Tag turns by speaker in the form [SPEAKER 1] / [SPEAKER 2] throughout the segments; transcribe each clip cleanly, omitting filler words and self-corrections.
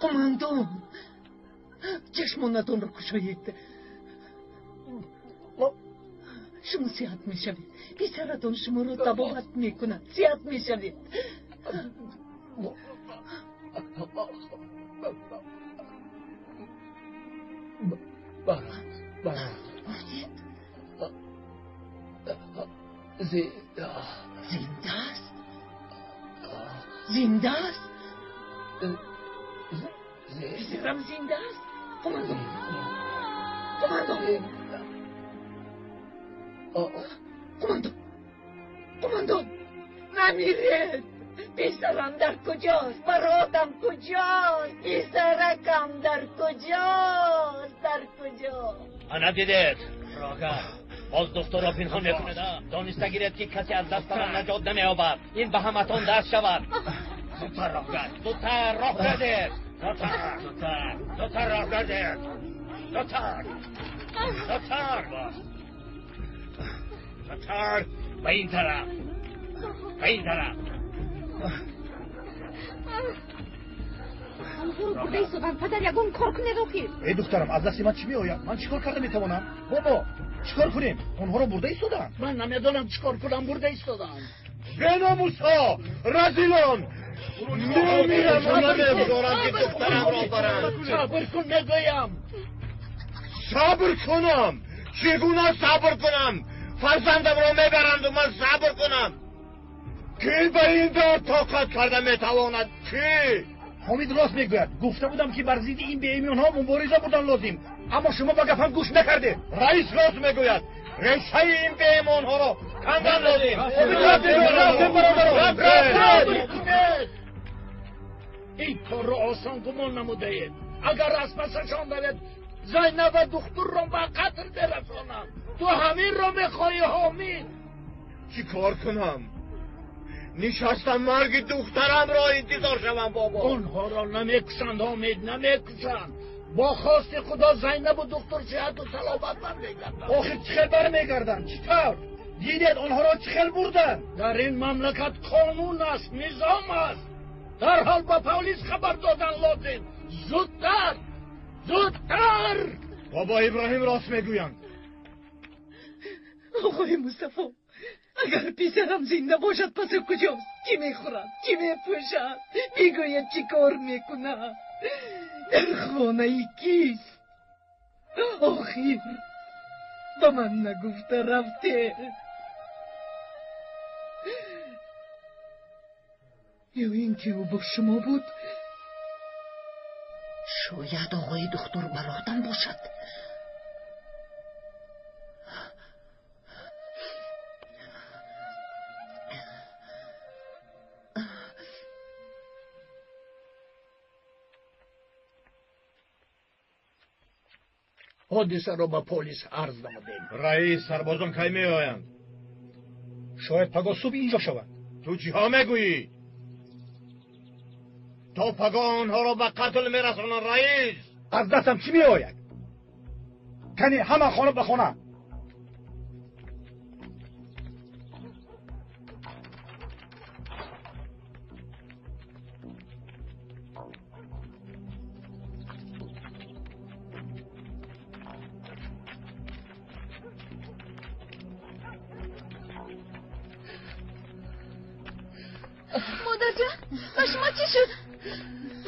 [SPEAKER 1] قماندان چشمانتون رو کشایید. شما صحت میشوید. پسرتون شما رو تبابت میکند. صحت میشوید. زنده است؟ پسرم زنده است؟ قماندان نمیرید. پسرم در کجاست؟ برادرم کجاست؟ پسرکم در کجاست؟
[SPEAKER 2] انا دیدید راگر باز دکتر را پنهان میکنه. دانسته گیرید که کسی از دستم نجات نمییابد. این به همتون دست شود. زودتر راه گرد. زودتر راه گردید. زودتر راه گردید. زودتر به این طرف.
[SPEAKER 3] برده ایستادن پدر یگون کار کنه روخید.
[SPEAKER 4] ای دخترم از دست من چی میآید؟ من چیکار کرده میتوانم؟ بابا چیکار کنیم؟ اونها رو برده ایستادن.
[SPEAKER 5] من نمیدونم چیکار کنم. برده ایستادن.
[SPEAKER 4] بناموسا رذیلان نمیرم.
[SPEAKER 2] نمیگذارم که دخترم را برم.
[SPEAKER 5] صبر کن میگویم.
[SPEAKER 4] صبر کنم؟ چگونه صبر کنم؟ فرزندم را میبرند و من صبر کنم؟ کی به این دار طاقت کرده میتواند؟ کی؟ حمید راست میگوید. گفته بودم که بر ضد این بی‌ایمان‌ها مبارزه بودن لازم، اما شما به گفتم گوش نکرده. رئیس راست میگوید. ریشه این بی‌ایمان‌ها را کندن لازم.
[SPEAKER 5] این کار را آسان گمان نموده اید. اگر از پسشان دارید زینب و دختر را به قتل برسانم. تو همین را میخوای حمید؟
[SPEAKER 4] چی کار کنم؟ نشستم مرگ دخترم را انتظار شوم بابا.
[SPEAKER 5] اونها را نمیکشند حمید، نمیکشند. با خواست خدا زینب و دختر صحت و سلامت برمیگردند.
[SPEAKER 4] آخه چخل برمیگردند؟ چطور؟ دیدید آنها را چخل بردن؟
[SPEAKER 5] در این مملکت قانون است، نظام است. در حال با پلیس خبر دادن لازم. زودتر.
[SPEAKER 4] بابا ابراهیم راست میگویند.
[SPEAKER 1] آقای مصطفی اگر پسرم زنده باشد پس کجاست؟ چی میخورد؟ چی میپوشد؟ میگوید چی کار میکند؟ در خانه ای کیست؟ آخر به من نگفته رفته؟ یا اینکه او با شما بود؟ شاید آقای دکتر برادرم باشد.
[SPEAKER 5] حادثه را با پلیس عرض نمودیم.
[SPEAKER 4] رئیس سربازان کی می آیند؟ شاید پگاه صبح اینجا شود. تو چی ها میگویی؟ تا پگاه آنها را به قتل میرسانند رئیس. از دستم چی می آید؟ کنی همه خانه به خانه.
[SPEAKER 3] مادر جان با شما چی شد؟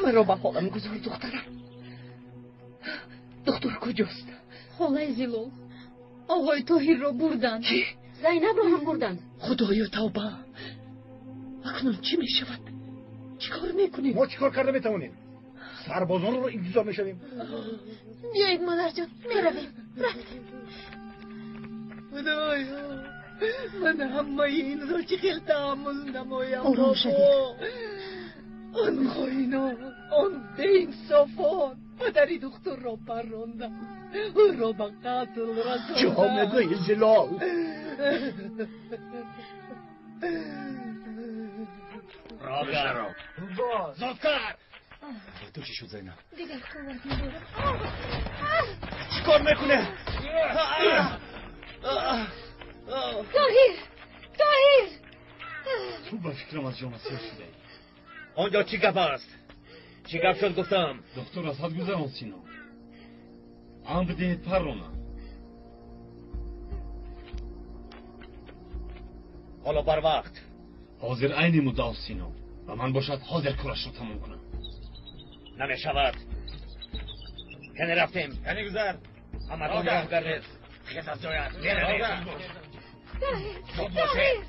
[SPEAKER 1] من رو به حالم گذار دخترم. دکتر کجاست؟
[SPEAKER 3] خاله زیلو آقای طاهر را بردن.
[SPEAKER 1] چی؟
[SPEAKER 3] زینب را هم بردن.
[SPEAKER 1] خدایا توبه. اکنون چی می شود؟ چی کار میکنیم؟
[SPEAKER 4] ما چی کار کرده میتوانیم؟ سربازان رو انتظار میشویم.
[SPEAKER 3] بیایید مادر جان میرویم.
[SPEAKER 1] خدایا من همه این را چه خیلی تحمل نمایم.
[SPEAKER 3] آروم شدید.
[SPEAKER 1] آن خائنان، آن بی‌انصافان پدری دختر را پراندن، او را به قتل رساندن.
[SPEAKER 4] جامعه زلال.
[SPEAKER 2] راگر زودتر.
[SPEAKER 4] تو چی شد زینب؟
[SPEAKER 3] دیگر قوت نداره.
[SPEAKER 4] چی کار میکنه؟
[SPEAKER 3] طاهر
[SPEAKER 5] تو با فکرم از جامعه سیر شده ای.
[SPEAKER 2] آنجا چی گپ است؟ چی گپ شد گفتم؟
[SPEAKER 5] دکتر از حد گذران سینا. آن بدهید پرونا.
[SPEAKER 2] حالا بر وقت.
[SPEAKER 5] حاضر عین مدعا سینا و من باشد حاضر کارش را تمام کنم.
[SPEAKER 2] نمیشود. کنه رفتیم.
[SPEAKER 4] کنی گذر.
[SPEAKER 2] همه تون راه گردید. خیز از جایت. بیره زود باشید.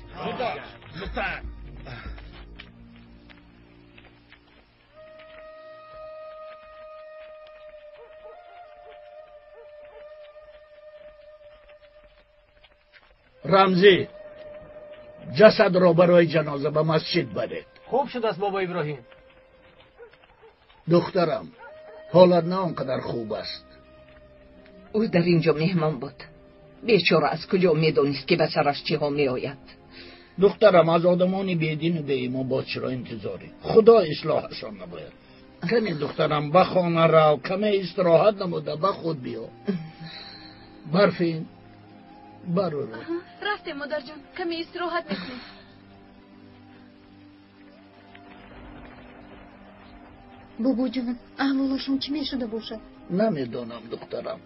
[SPEAKER 2] زودتر.
[SPEAKER 6] رمزی جسد را برای جنازه به مسجد برید.
[SPEAKER 7] خوب شد است بابا ابراهیم.
[SPEAKER 6] دخترم حالت نه آنقدر خوب است.
[SPEAKER 1] او در اینجا مهمان بود. بیچاره از کجا میدونست که به سرش چی ها میآید؟
[SPEAKER 6] دخترم از آدمانی بیدین و بی ایمان با چرا انتظاری؟ خدا اصلاحشان نباید. کمی دخترم به خانه رو، کمی استراحت نموده به خود بیا. برفین برو رو.
[SPEAKER 3] رفتیم مادر جان، کمی استراحت میکنیم. بابا جان احوالشون چی میشده باشه؟
[SPEAKER 6] نمیدونم دخترم،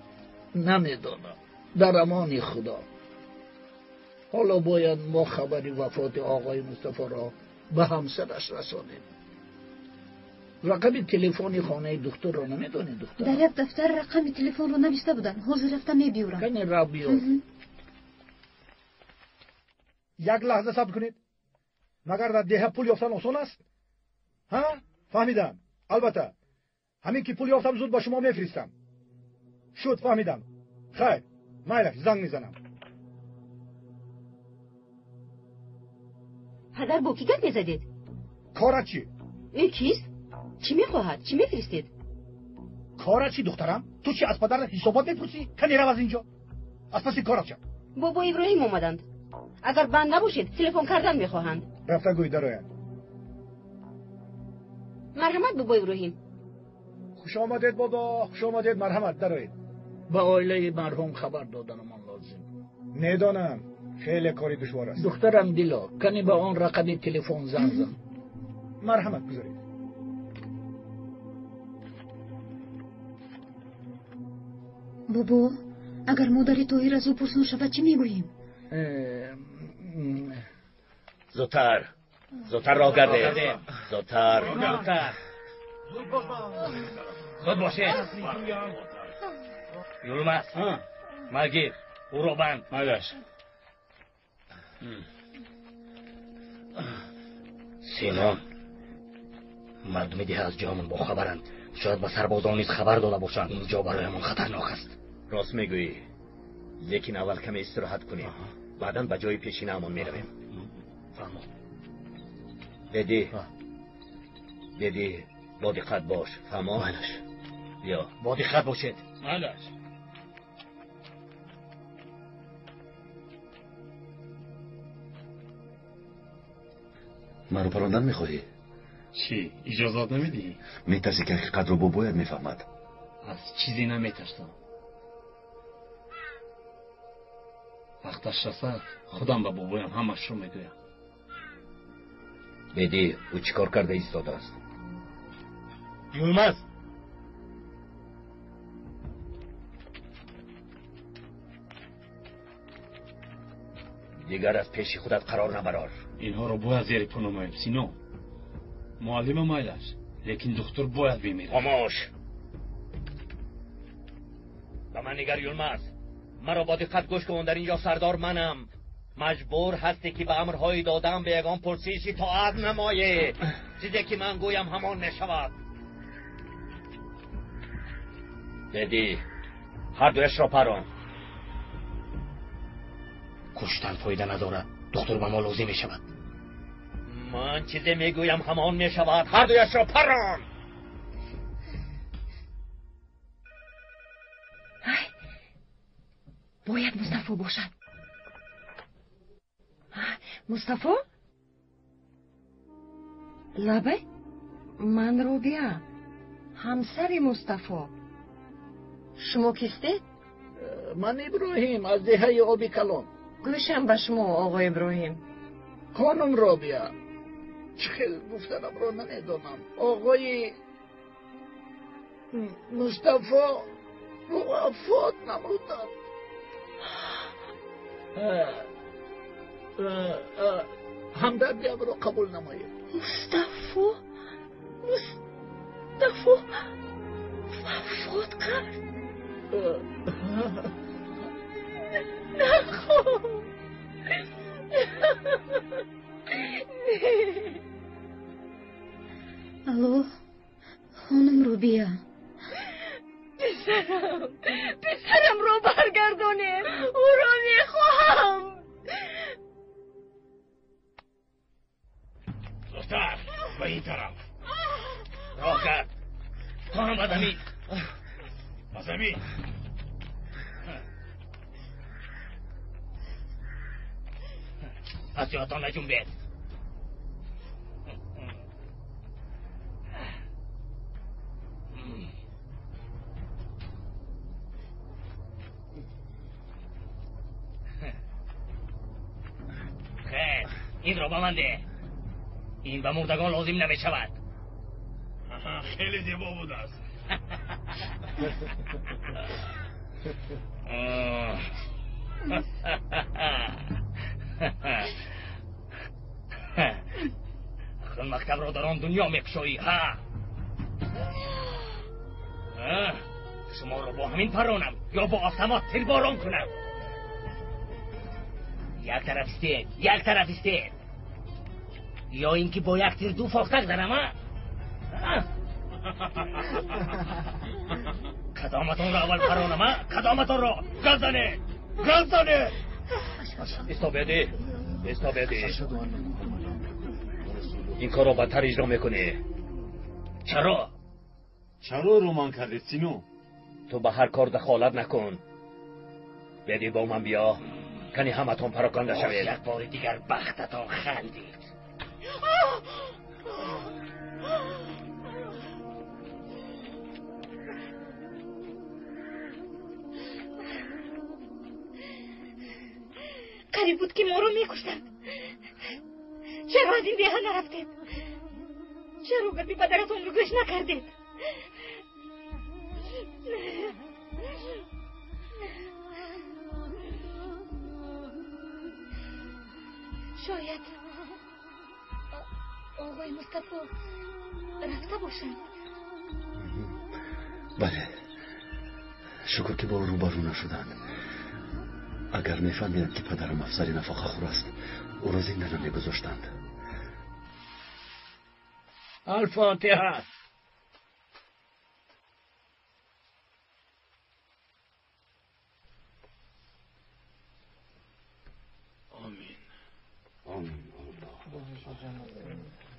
[SPEAKER 6] نمیدونم. در امان خدا. حالا باید ما خبری وفات آقای مصطفی را به همسرش رسانیم. رقم تلفنی خانه دکتر را نمیدونی دختر؟
[SPEAKER 3] در یک دفتر رقم تلفن رو نوشته بودن. حاضر رفتم میبیورم.
[SPEAKER 6] کنی را بیار.
[SPEAKER 8] یک لحظه صبر کنید. مگر در ده پول یافتن آسان است؟ ها؟ فهمیدم. البته همین که پول یافتم زود با شما میفرستم. شد فهمیدم. خیر مایلک زنگ میزنم.
[SPEAKER 9] پدر با کی گپ میزدید؟
[SPEAKER 8] کارت چی؟
[SPEAKER 9] این کیست؟ چی میخواهد؟ چی میفرستید؟
[SPEAKER 8] کارت چی دخترم؟ تو چی از پدر حسابات میپرسی؟ کنی رو از اینجا. از پس کارت چی؟
[SPEAKER 9] بابا ابراهیم اومدند. اگر بند نباشید تلفن کردن میخواهند.
[SPEAKER 8] رفته گوی دروین.
[SPEAKER 9] مرحمت بابا ابراهیم.
[SPEAKER 8] خوش آمدید بابا، خوش آمدید. مرحمت دروین.
[SPEAKER 6] به عائله مرحوم خبر دادن من لازم.
[SPEAKER 8] ندانم، خیلی کاری دشوار است.
[SPEAKER 6] دخترم دیلا کنی به آن رقم تلفن زنگ زن.
[SPEAKER 8] مرحمت گذارید.
[SPEAKER 3] بابا اگر مادر طاهر از او پرسان شود چی میگوییم؟
[SPEAKER 2] زودتر راه گردید. زودتر. زود باشید. یولمس مگیر او رو بند.
[SPEAKER 5] مگش
[SPEAKER 2] سینا مردمی ده از جامون با خبرند. شاید به سربازان نیز خبر داده باشند. اینجا برایمون خطرناک است.
[SPEAKER 4] راست میگویی. لیکن اول کمی استراحت کنیم. بعداً به جای پیشین امون میرویم.
[SPEAKER 2] فهمم.
[SPEAKER 4] دیدی با دقت باش. فهمم.
[SPEAKER 2] مالش
[SPEAKER 4] بیا
[SPEAKER 2] با دقت باشید.
[SPEAKER 5] مالش
[SPEAKER 10] منو پراندن میخواهی؟
[SPEAKER 5] چی؟ اجازت نمیدی؟
[SPEAKER 10] میترسی که حقیقت رو باید میفهمد.
[SPEAKER 5] از چیزی نمیترسم. وقتش رسد خودم به بابایم همش رو میگویم.
[SPEAKER 4] دیدی او چیکار کرده ایستاده است؟
[SPEAKER 2] یولمس
[SPEAKER 4] دیگر از پیش خودت قرار نبرار.
[SPEAKER 5] اینها رو باید زیر پا نماییم سینا. معلم مایلش لیکن دکتر باید بمیره.
[SPEAKER 2] خاموش. به من نگر یولمس. مرا با دقت گوش کن. در اینجا سردار منم. مجبور هستی که به امرهایی دادم به یگان پرسیشی تا از نمایه. چیزی که من گویم همان نشود.
[SPEAKER 4] دیدی هر دویش را پران.
[SPEAKER 2] کشتن فایده ندارد. دکتر به ما لازم می شود. من چیزی میگویم همان می شود. هر دویش را پران.
[SPEAKER 1] باید مصطفی باشد. مصطفی؟ لبه؟ من روبیا همسر مصطفی. شما کیستید؟
[SPEAKER 6] من ابراهیم از دهه آبی کلان.
[SPEAKER 1] گوشم به شما آقای ابراهیم.
[SPEAKER 6] خانم رابیا چه خیلی گفتنم رو نمیدونم. آقای مصطفی وفات نمودن. همدردیم رو قبول نمایید.
[SPEAKER 3] مصطفی وفات کرد. نخو الو خانم روبیا،
[SPEAKER 1] پسرم رو برگردونه، او رو میخواهم.
[SPEAKER 2] دختر به این طرف راه کرد. خانم آدمی آدمی از جاتان نجنبید. خیر این رو بمنده. این به مردگان لازم نمی شود.
[SPEAKER 5] خیلی دیبا بود است.
[SPEAKER 2] خون مکتب رو در آن دنیا میکشویی ها؟ شما رو با همین پرانم یا با آفتمات تیر باران کنم. یک طرف استید یا اینکه با یک تیر دو فاختک دارم ها؟ کدامتون رو اول پرانم ها؟ کدامتون رو گردنه استابیدی این کار رو بدتر اجرا میکنی. چرا
[SPEAKER 10] رومان کردی سینو؟
[SPEAKER 2] تو به هر کار دخالت نکن. بدی با من بیا کنی همتون پراکنده شوید. یک بار دیگر بختتان خندید.
[SPEAKER 3] قریب بود که ما رو میکشتن. چرا از این دیها نرفتید؟ چرا به پدرتون رو گوش نکردید؟ شاید آقای مصطفی رفته باشن.
[SPEAKER 10] بله شکر که با او روبرو نشدن. اگر میفهمیدند که پدرم افسری نفاق خور است او را زنده نمیگذاشتند.
[SPEAKER 5] الفاتحه.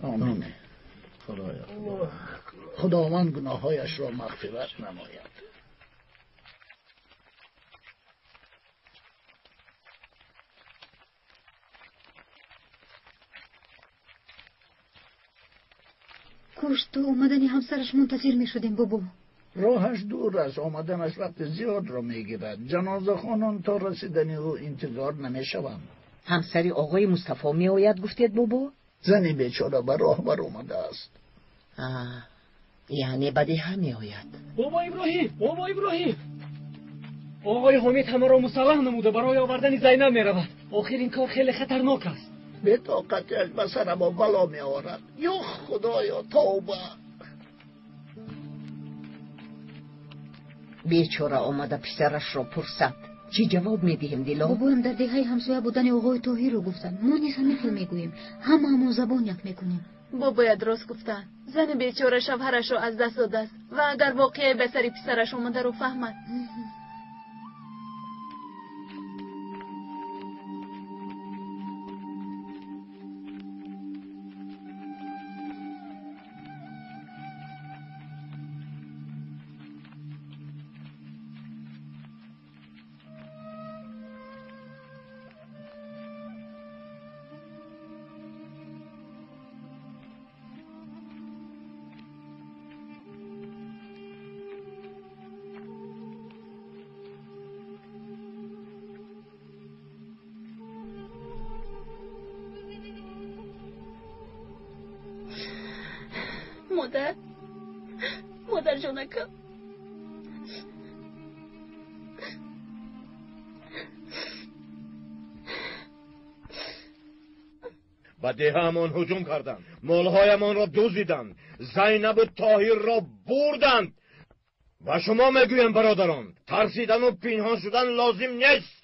[SPEAKER 6] آمین. خداوند گناهایش را مغفرت نماید.
[SPEAKER 3] کاش تو اومدنی همسرش منتظر می شدیم بابا.
[SPEAKER 6] راهش دور است. آمدنش وقت زیاد را میگیرد. جنازه خانان تا رسیدنی او انتظار نمیشوند.
[SPEAKER 9] همسری آقای مصطفی می آید گفتید بابا؟
[SPEAKER 6] زنی بیچاره به راه بر اومده است.
[SPEAKER 9] یعنی بدی هم می آید.
[SPEAKER 7] بابا ابراهیم آقای حمید همه را مسلح نموده برای آوردن زینب می رود. آخر این کار خیلی خطرناک است.
[SPEAKER 6] به طاقتش به سر ما بلا می آورد. یا خدایا توبه.
[SPEAKER 9] بیچاره آمده پسرش را پرسد. چی جواب میدیم دیلا؟
[SPEAKER 3] بابا هم در دهه همسایه بودن آقای طاهر رو گفتن. ما نیز همین میگوییم. همون زبان یک میکنیم.
[SPEAKER 11] باید راست گفتن. زن بیچاره شوهرش رو از دست داده است و اگر واقعه به سری پسرش اومده رو فهمد. مادر جانکم.
[SPEAKER 4] به دهمان هجوم کردند، مالهایمان را دزدیدند، زینب طاهر را بردند. و شما میگویم برادران، ترسیدن و پنهان شدن لازم نیست.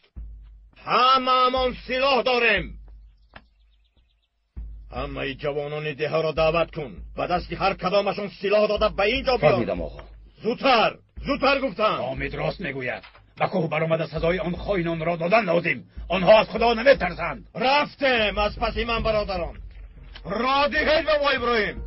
[SPEAKER 4] همه‌مان سلاح داریم. همه جوانان ده را دعوت کن، به دست هر کدامشون سلاح داده به اینجا بیان.
[SPEAKER 10] فهمیدم آقا.
[SPEAKER 4] زودتر گفتم.
[SPEAKER 5] حامد راست میگوید. به کوه برآمده سزای آن خائنان را دادن لازم. آنها از خدا نمیترسند.
[SPEAKER 4] رفتم از پس من برادران. را دهید به وای ابراهیم.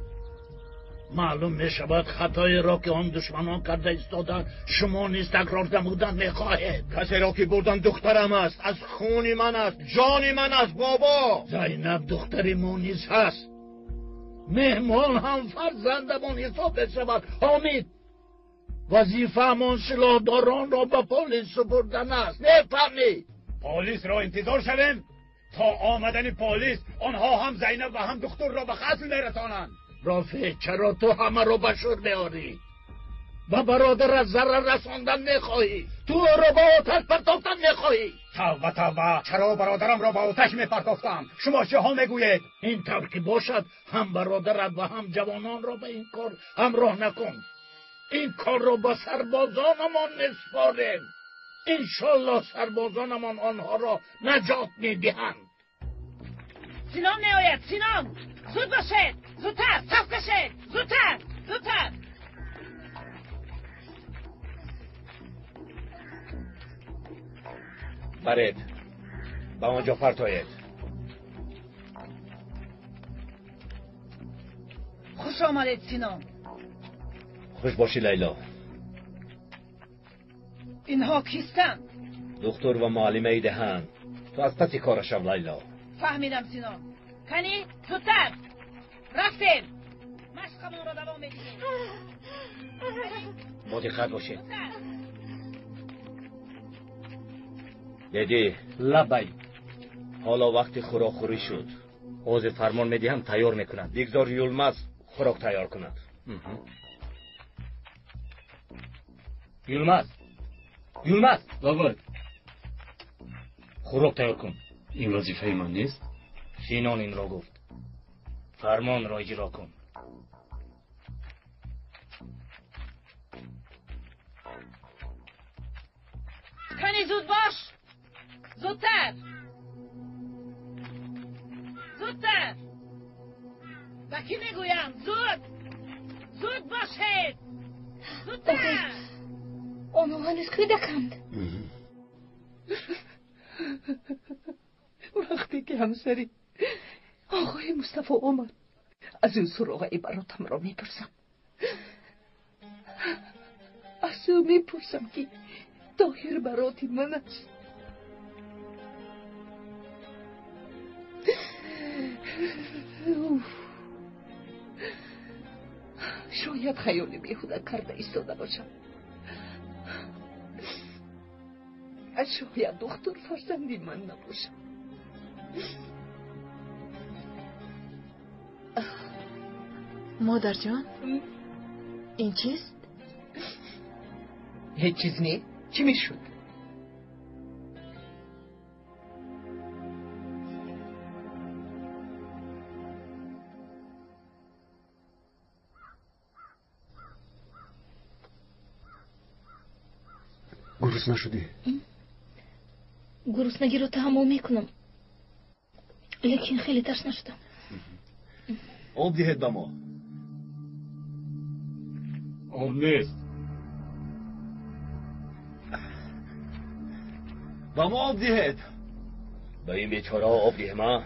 [SPEAKER 6] معلوم میشود خطای را که آن دشمنان کرده ایستادند شما نیز تکرار نمودن میخواهید.
[SPEAKER 4] کسی را که بردن دخترم است، از خون من است، جان من است بابا.
[SPEAKER 6] زینب دختر ما نیز هست. مهمان هم فرزندمان حساب بشود. حامد وظیفه‌مان سلاحداران را به پلیس سپردن است. نفهمی؟
[SPEAKER 5] پلیس را انتظار شویم تا آمدن پلیس آنها هم زینب و هم دختر را به قتل میرسانند.
[SPEAKER 6] رافع چرا تو همه را به شور میاری؟ و برادر از ضرر رساندن میخواهی؟ تو را با آتش پرتافتن میخواهی؟
[SPEAKER 5] توبه چرا برادرم را با آتش میپرتافتم؟ شما چه ها میگویید؟
[SPEAKER 6] این طور که باشد هم برادرت و هم جوانان را به این کار همراه نکن. این کار را با سربازانمان نسپاریم. انشالله سربازانمان آنها را نجات میدهند.
[SPEAKER 3] سینام میآید. سینام زود باشید. زودتر صف کشید. زودتر.
[SPEAKER 2] برید به آنجا فرتایید.
[SPEAKER 3] خوش آمدید سینام.
[SPEAKER 2] خوش باشی لیلا.
[SPEAKER 3] اینها کیستند؟
[SPEAKER 2] دکتر و معلمه دهند. تو از پس کارش شو لیلا.
[SPEAKER 3] فهمیدم سینام. کنی زودتر. رفتیم. مشقمون را دوام بدیم.
[SPEAKER 2] مدقت باشید. دیدی؟
[SPEAKER 7] لبی.
[SPEAKER 2] حالا وقت خوراک خوری شد. حاضر فرمان میدهم تیار میکنند. بگذار یلمز خوراک تیار کند.
[SPEAKER 7] یلمز بابا خوراک تیار کن. این وظیفه من نیست؟
[SPEAKER 2] سینان این را گفت. فرمان را اجرا کن.
[SPEAKER 3] کنی زود باش. زودتر. به کی میگویم؟ زود باشید. زودتر.
[SPEAKER 11] آنها هنوز کودکند.
[SPEAKER 1] وقتی که همسری آقای مصطفی اومد از اون سراغ عباراتم را میپرسم. از او میپرسم که طاهر براتی من است. شاید خیال بیهوده کرده ایستاده باشم. شاید دختر فرزندی من نباشم.
[SPEAKER 11] مادر جان این چیست؟
[SPEAKER 1] هیچ چیز نه. چی میشد؟
[SPEAKER 10] گرسنه شدی؟
[SPEAKER 11] گرسنگی رو تحمل میکنم لیکن خیلی ترس نشدم.
[SPEAKER 10] آب دهید به ما.
[SPEAKER 7] آب نیست.
[SPEAKER 10] به ما آب دهید.
[SPEAKER 2] به این بیچاره آب دهیم ها.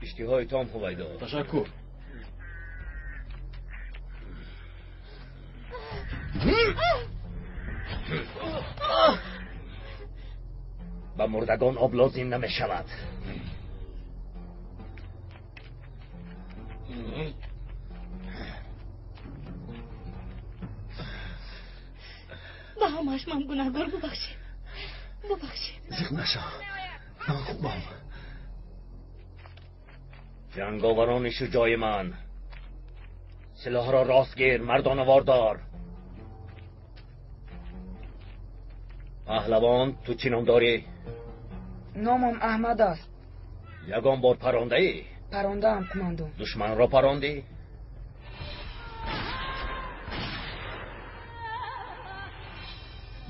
[SPEAKER 2] اشتهای تام هویدا.
[SPEAKER 7] تشکر.
[SPEAKER 2] به مردگان آب لازم نمی شود.
[SPEAKER 11] به همش من گناهگار ببخشید.
[SPEAKER 10] زخم نشا. من خوبم.
[SPEAKER 2] جنگاوران شجاع من، سلاح را راستگیر، مردانه واردار. پهلوان، تو چی نام داری؟
[SPEAKER 12] نامم احمد است.
[SPEAKER 2] یگان بار پرانده ای؟
[SPEAKER 12] پرانده هم کماندون.
[SPEAKER 2] دشمن را پراندی؟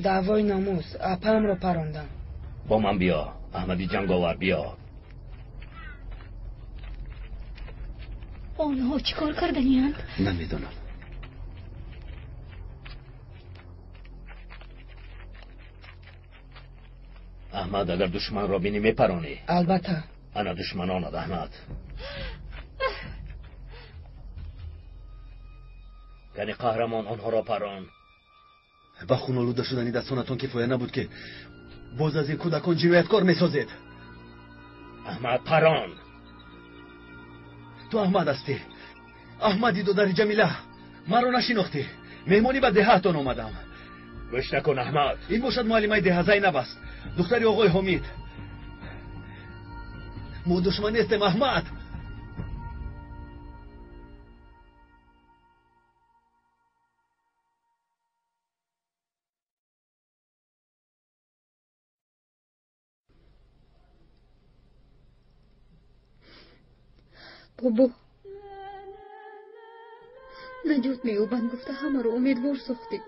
[SPEAKER 12] دعوای ناموس، اپم را پراندم.
[SPEAKER 2] با من بیا، احمدی جنگاور، بیا.
[SPEAKER 3] آنها چیکار کردنی‌اند؟
[SPEAKER 10] نمیدونم.
[SPEAKER 2] احمد اگر دشمن را بینی میپرانی؟
[SPEAKER 12] البته.
[SPEAKER 2] انا دشمناند احمد. یعنی قهرمان آنها را پران.
[SPEAKER 10] با خون آلوده شدنی دستانتون کفایه نبود که باز از این کودکان جنایتکار میسازید.
[SPEAKER 2] احمد پران.
[SPEAKER 10] تو احمد هستی؟ احمدی دو در جمیله. مرا نشناختی؟ مهمانی به دهتان آمدم.
[SPEAKER 2] گوش نکن احمد.
[SPEAKER 10] این باشد معلمه ده زینب است، دختری آقای حمید. ما دشمن نیستیم احمد.
[SPEAKER 11] بابا نجات میوبند گفته همه رو امیدوار ساختید،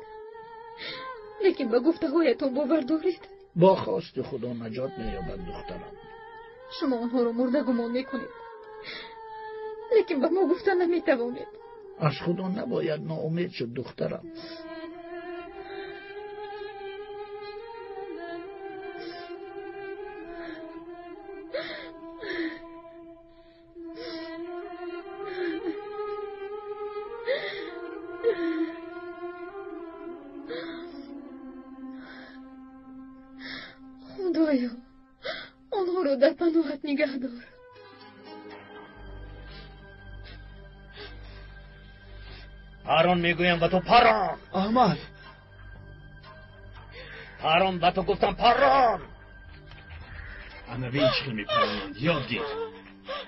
[SPEAKER 11] لیکن به گفته هایتون باور دارید؟
[SPEAKER 6] با خواست خدا نجات مییابند دخترم.
[SPEAKER 11] شما آنها رو مرده گمان میکنید، لیکن به ما گفته نمیتوانید.
[SPEAKER 6] از خدا نباید ناامید شد دخترم.
[SPEAKER 11] خدایا آنها رو در پناهت نگه دار.
[SPEAKER 2] پران میگویم به تو، پران.
[SPEAKER 10] احمد
[SPEAKER 2] پران، به تو گفتم پران.
[SPEAKER 7] اما به این چیل میپرانند، یادگیر.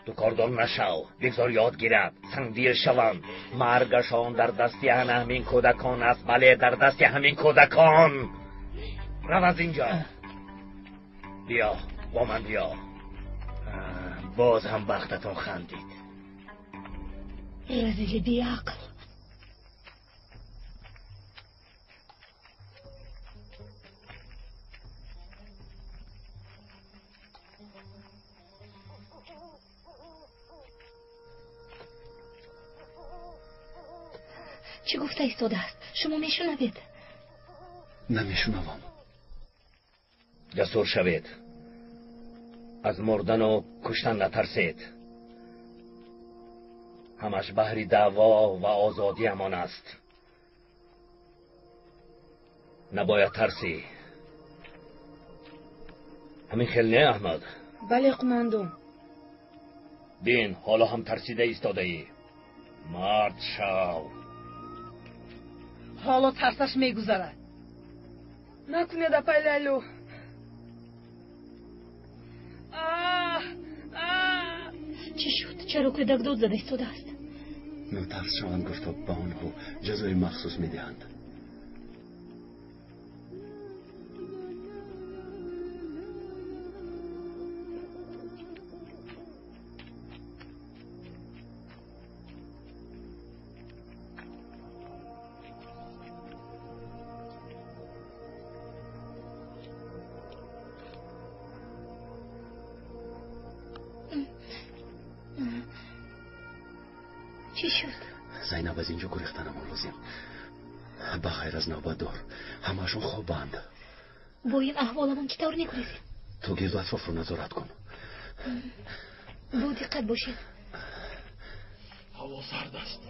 [SPEAKER 2] تو کاردار نشو، بگذار یاد گیرد، سنگدیر شوم. مرگشان در دستی همین کودکان است. بله، در دستی همین کودکان. رو از اینجا. بیا با من بیا. باز هم بختتون خندید.
[SPEAKER 3] رزیل بیعقل. چی گفته ایستاده است؟ شما میشنوید؟
[SPEAKER 10] نمیشنوم.
[SPEAKER 2] جسور شوید، از مردن و کشتن نترسید. همش بحری دعوا و آزادی امان است. نباید ترسی. همین خیل نه احمد؟
[SPEAKER 12] بله قماندون.
[SPEAKER 2] بین حالا هم ترسیده ایستاده ای. مرد شو.
[SPEAKER 1] حالا ترسش میگذرد.
[SPEAKER 12] نکنید اپای لیلو.
[SPEAKER 3] چی شد؟ چرا کودک داد زده ایستاده است؟
[SPEAKER 10] ترس شوند گفت به آنها جزای مخصوص میدهند.
[SPEAKER 3] چی شد؟
[SPEAKER 10] زینب از اینجا گریختنم لازم. بخیر از نوبت دار. همه‌شون خوابند.
[SPEAKER 3] با این احوالمون چطور نگریزیم؟
[SPEAKER 10] تو گرد و اطراف رو نظارت کن.
[SPEAKER 3] با دقت باشید.
[SPEAKER 7] هوا سرد است.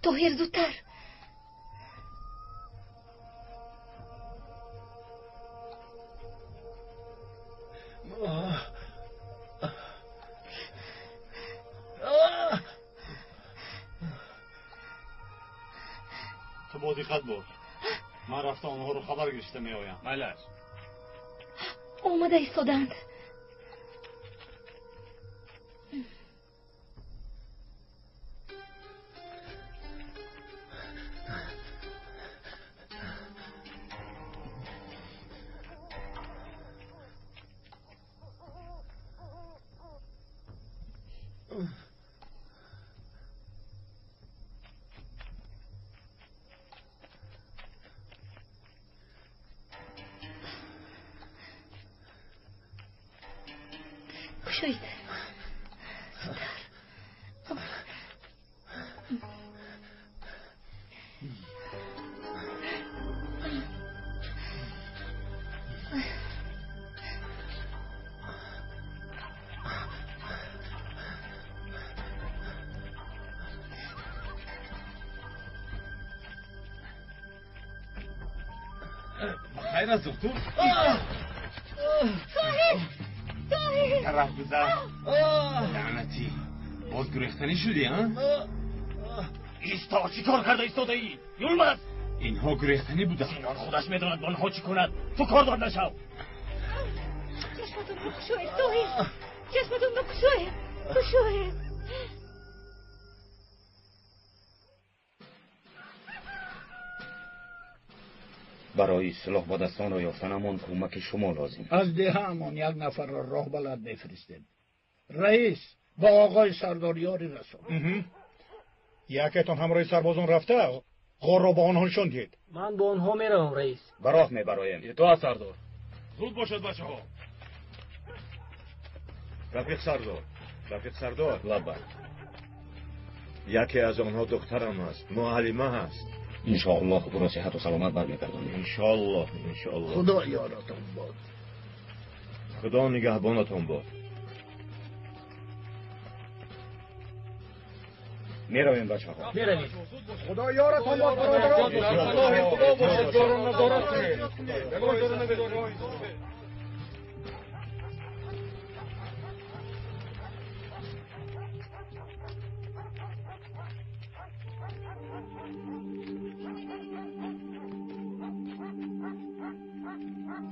[SPEAKER 3] طاهر زودتر.
[SPEAKER 4] دقت باش. من رفتم اونها رو خبر گرفته میآیم.
[SPEAKER 2] بله.
[SPEAKER 3] اومده ایستادند. بشوید.
[SPEAKER 2] خیر از دکتر.
[SPEAKER 4] طرف بزن.
[SPEAKER 2] لعنتی باز گریختنی شدی ها؟
[SPEAKER 5] ایستا چی کار کرده ایستاده ای؟ یولمز
[SPEAKER 2] اینها گریختنی بوده.
[SPEAKER 5] سینان خودش میدوند با آنها چی کند. تو کار دار نشو.
[SPEAKER 3] چشمتون بکشوید توهیر. چشمتون بکشوید. بکشوید.
[SPEAKER 13] برای سلاح با دستان را یافتنمان کمک شما لازم.
[SPEAKER 6] از دهه‌مان یک نفر را راه بلد بفرستیم. رئیس با آقای سرداریاری رسون.
[SPEAKER 8] یکتان همراه سربازان رفته غار را با آنها نشان دهید.
[SPEAKER 7] من با آنها میروم رئیس.
[SPEAKER 13] براه میبرایم.
[SPEAKER 2] تو سردار.
[SPEAKER 4] زود باشد بچه ها.
[SPEAKER 10] رفیق سردار
[SPEAKER 13] لبا
[SPEAKER 10] یکی از آنها دخترم است، معلمه هست.
[SPEAKER 13] انشاءالله او را صحت و سلامت برمیگردانیم.
[SPEAKER 10] انشاءالله.
[SPEAKER 6] خدا یارتان باد.
[SPEAKER 10] خدا نگهبانتان باد.
[SPEAKER 13] میرویم بچه ها.
[SPEAKER 7] میرویم.
[SPEAKER 8] خدا یارتان باد برادران.
[SPEAKER 4] خدا باشد یاران نظارت کنید.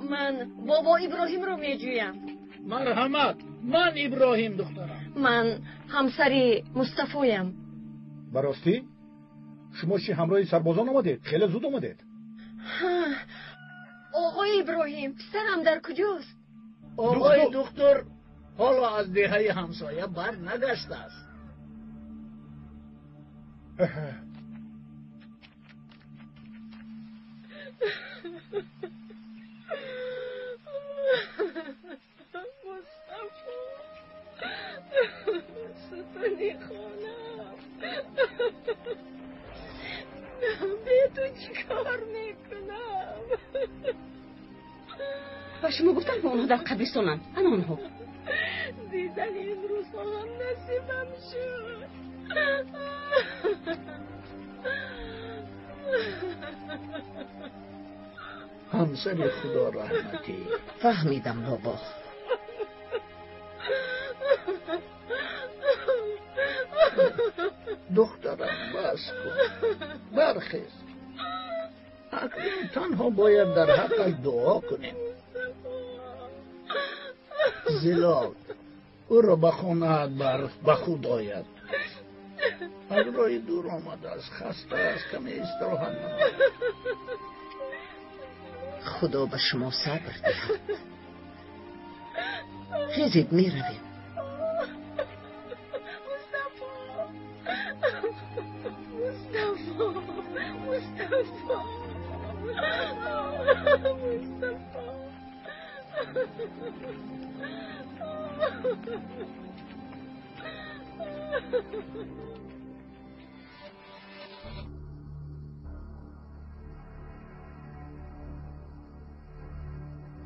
[SPEAKER 9] من بابا ابراهیم رو میجویم.
[SPEAKER 6] مرحمت. من ابراهیم دخترم.
[SPEAKER 9] من همسری مصطفایم.
[SPEAKER 8] براستی شما چی همراه سربازان آمدید؟ خیلی زود آمدید.
[SPEAKER 9] آقای ابراهیم پسرم در کجاست؟
[SPEAKER 6] آقای دکتر حالا از دهه همسایه بر نگشته است.
[SPEAKER 1] ستنی خانم به تو چی کار میکنم؟
[SPEAKER 9] و شما گفتن که اونها در قبرستانن. انا اونها
[SPEAKER 1] دیدن این روزها هم نصیبم شد.
[SPEAKER 6] همسر خدا رحمتی.
[SPEAKER 9] فهمیدم بابا.
[SPEAKER 6] دخترم بس کن. برخیز. اکنون تنها باید در حقش دعا کنیم. زلال او را به خانه به خود آید. از راه دور آمده است، خسته است، کمی استراحت نماید.
[SPEAKER 9] خدا به شما صبر دهد. خیزید می رویم.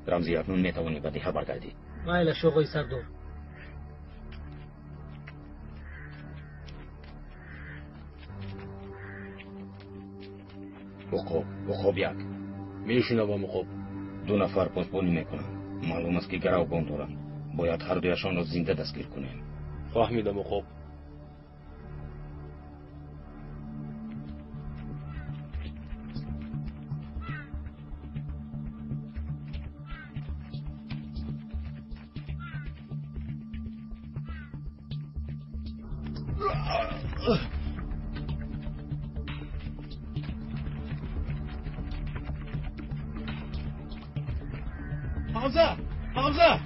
[SPEAKER 13] رمزی اکنون میتوانی به دیه برگردی.
[SPEAKER 7] مایلش آقای سردار.
[SPEAKER 13] بخوب یک میشنوم. خوب 2 نفر پاسبانی میکنن. معلوم است که گرو بان دارن. باید هر دویشان را زنده دستگیر کنیم.
[SPEAKER 2] فهمیدم. خوب
[SPEAKER 7] حمزه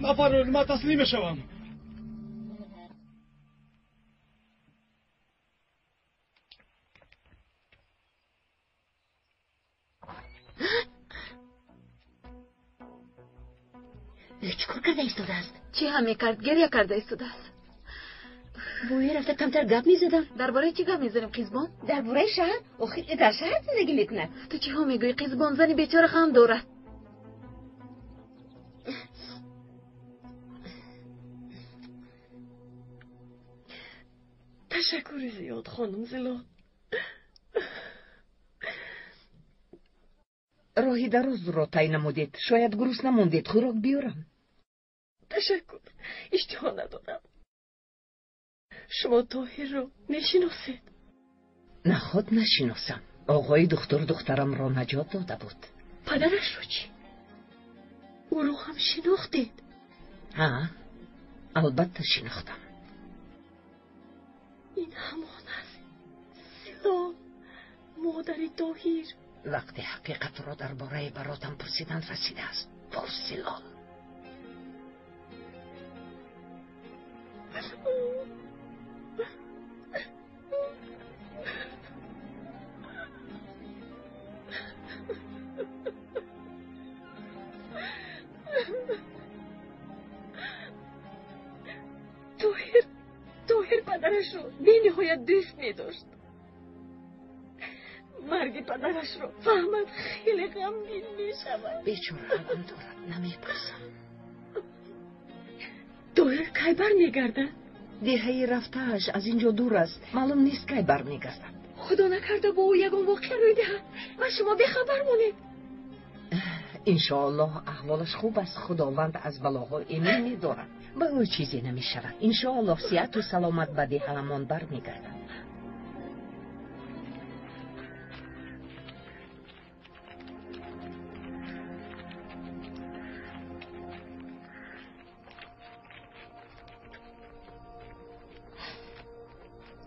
[SPEAKER 7] نفرمایید من تسلیم شوم.
[SPEAKER 9] چیکار کرده ایستاده است؟
[SPEAKER 11] چی همه کرد؟ گریه کرده ایستاده است.
[SPEAKER 9] بویه رفته کمتر گپ میزدم.
[SPEAKER 11] درباره چی گپ میزنیم قیزبان؟
[SPEAKER 9] درباره شهر؟ آخه در شهر زندگی میکند.
[SPEAKER 11] تو چی ها میگوی؟ قیزبان زنی بیچاره خام دارد.
[SPEAKER 12] تشکر زیاد خانم زلا.
[SPEAKER 14] راهی دراز را طی نمودید. شاید گروسنه نموندید. خوراک بیارم.
[SPEAKER 12] تشکر. اشتها ندارم. شما طاهر رو نشناسید؟
[SPEAKER 14] نه خود نشناسم. آقای دخترم را نجات داده بود.
[SPEAKER 12] پدرش رو چی؟ او رو هم شناختید؟
[SPEAKER 14] ها البته شناختم.
[SPEAKER 12] این همان است. زلا مادری طاهر.
[SPEAKER 14] وقتی حقیقت را درباره براتم پرسیدن رسیده است. پرسیلال
[SPEAKER 12] طاهر پدرش رو بی نهایت دوست می داشت. مرگ پدرش رو فهمد خیلی غمگین می شود.
[SPEAKER 14] بیچاره الان دارد نمی پرسم.
[SPEAKER 12] طاهر کی بر می گردد؟
[SPEAKER 14] دیهی رفتهش از اینجا دور است. معلوم نیست کی بر می گردد.
[SPEAKER 12] خدا نکرده با او یگان واقع روی دهد و شما بخبر مانید.
[SPEAKER 14] انشاءالله احوالش خوب است. خداوند از بلاها ایمن می دارد. به او چیزی نمی شود. انشاءالله صحت و سلامت به دیهمان بر می گردد.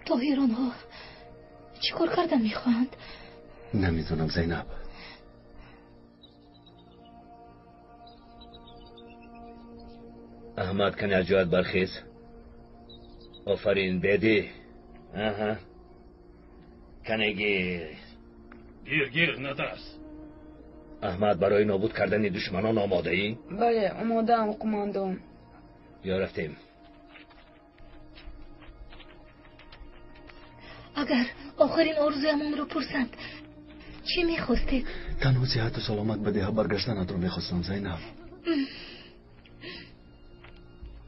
[SPEAKER 3] طاهر آنها چیکار کردن میخواهند؟
[SPEAKER 10] نمیدونم زینب.
[SPEAKER 2] احمد کنی از جایت برخیز. آفرین بدی. آها کنی
[SPEAKER 13] گیر ندرس.
[SPEAKER 2] احمد برای نابود کردن دشمنان آماده ای؟
[SPEAKER 12] بله آماده ام قماندان.
[SPEAKER 2] یا رفتیم.
[SPEAKER 3] اگر آخرین آرزویمان رو پرسند چی میخواستید؟
[SPEAKER 10] تنها صحت و سلامت به دیه برگشتنت رو میخواستم زینب.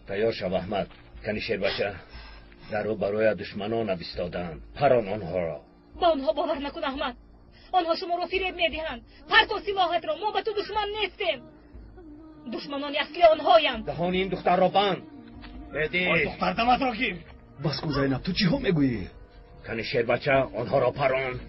[SPEAKER 2] تیار شو احمد. کنی شیر بچه در رو برای دشمنان بستادن. پران آنها را.
[SPEAKER 3] با آنها باور نکن احمد. آنها شما رو فریب میدهند. پرت و سلاحت را. ما به تو دشمن نیستیم. دشمنان اصلی آنهایند.
[SPEAKER 2] دهان این دختر را بند. بدی.
[SPEAKER 13] دختر دمت را گیر.
[SPEAKER 10] بس کن زینب. تو چی ها میگویی؟
[SPEAKER 2] کنی شیر بچه آنها را پران.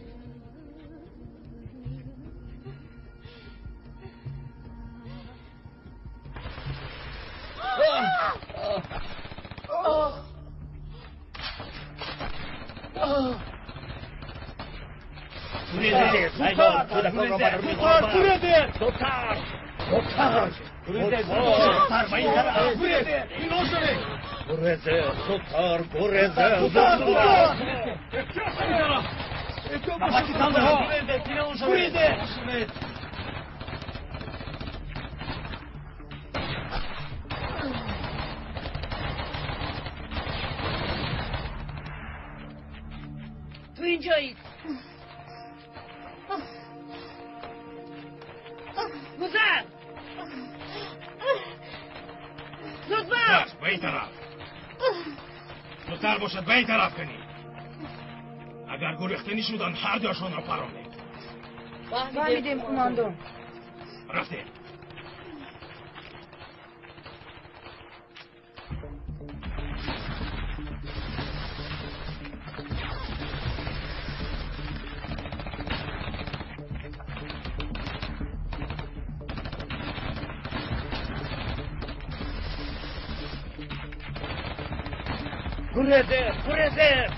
[SPEAKER 3] تو اینجایید. گذر زودبر
[SPEAKER 13] به این طرف. زودتر باشد به این طرف کنی. اگر گریختنی شدن هر دوشان را فرامید.
[SPEAKER 12] فهمیدیم قماندان.
[SPEAKER 13] رفتیم.
[SPEAKER 2] پرزر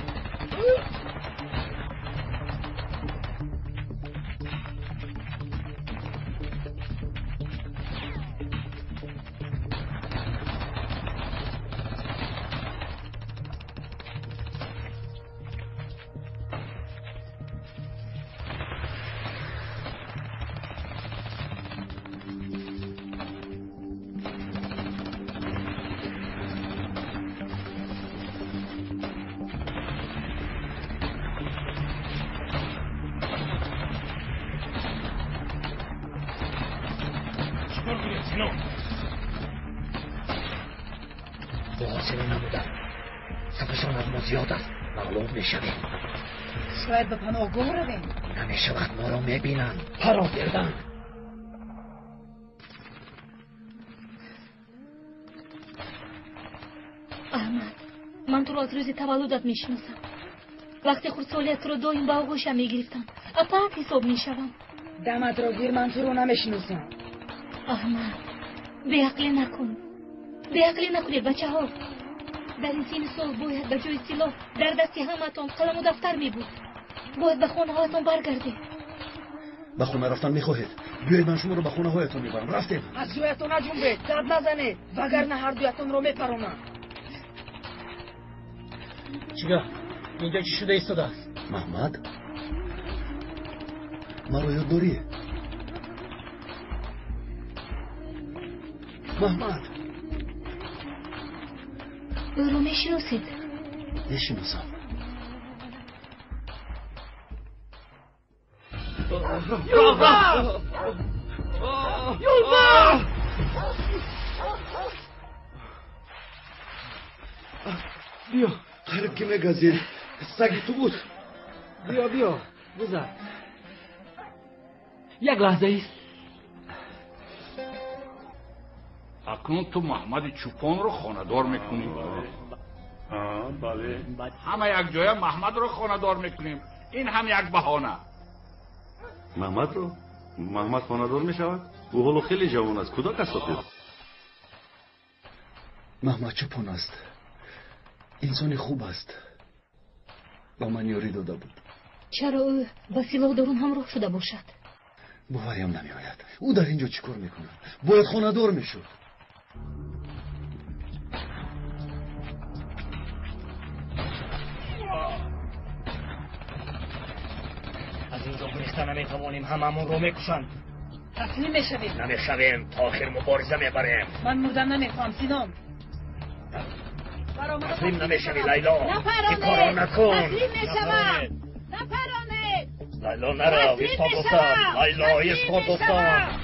[SPEAKER 1] شاید به پناهگاه رویم.
[SPEAKER 6] نمیشه وقت ما رو میبینن پرا گردن.
[SPEAKER 3] احمد، من تو رو از روز تولدت میشناسم. وقتی خردسالیت رو دایم با آغوشم میگرفتم اپاعت حساب میشوم.
[SPEAKER 1] دمت رو گیر، من تو رو نمیشناسم.
[SPEAKER 3] احمد، بیعقلی نکن. بیعقلی نکنید بچه ها. در این سین سال باید به جای سلاح در دستی همتون قلم و دفتر می بود. باید به خانه هایتون برگردید.
[SPEAKER 10] به خونه رفتن میخواهید؟ بیایید من شما رو به خونه هایتون میبرم. رفتیم.
[SPEAKER 1] از جایتون نجنبید، داد نزنید، وگرنه هر دویتون رو میپرونم.
[SPEAKER 7] چیگاه؟ اینجا چی شده ایستاده است؟
[SPEAKER 10] محمد؟ مرا یاد داری؟ محمد
[SPEAKER 3] او رو میشناسید؟
[SPEAKER 10] میشناسم.
[SPEAKER 1] یوبا! یوبا!
[SPEAKER 10] بیا قریب که میگذیر سگی تو بود.
[SPEAKER 7] بیا بزن. یک لحظه ایست.
[SPEAKER 5] اکنون تو محمد چوپان رو خانه‌دار میکنی؟
[SPEAKER 4] بله.
[SPEAKER 5] همه یک جای محمد رو خانه‌دار میکنیم. این هم یک بهانه.
[SPEAKER 10] محمد خانه‌دار میشود؟ او حالا خیلی جوان است. کدام کسافت؟ محمد چوپان است. انسان خوب است. با من یاری داده بود.
[SPEAKER 3] چرا او با سلاح دارون همراه شده باشد؟
[SPEAKER 10] باوریم نمیآید. او در اینجا چیکار میکنه؟ باید خانه‌دار میشد.
[SPEAKER 2] از اینجا گریخته نمیتوانیم، هممون رو میکشند.
[SPEAKER 1] تسلیم میشویم.
[SPEAKER 2] نمیشویم تا آخر مبارزه میبریم.
[SPEAKER 1] من مردن نمیخوام سینام.
[SPEAKER 2] تسلیم نمیشوی لیلا. این کارا نکن.
[SPEAKER 1] تسلیم میشوم. نپرانید.
[SPEAKER 2] لیلا نرو، ایستا گفتم. لیلا ایستا گفتم.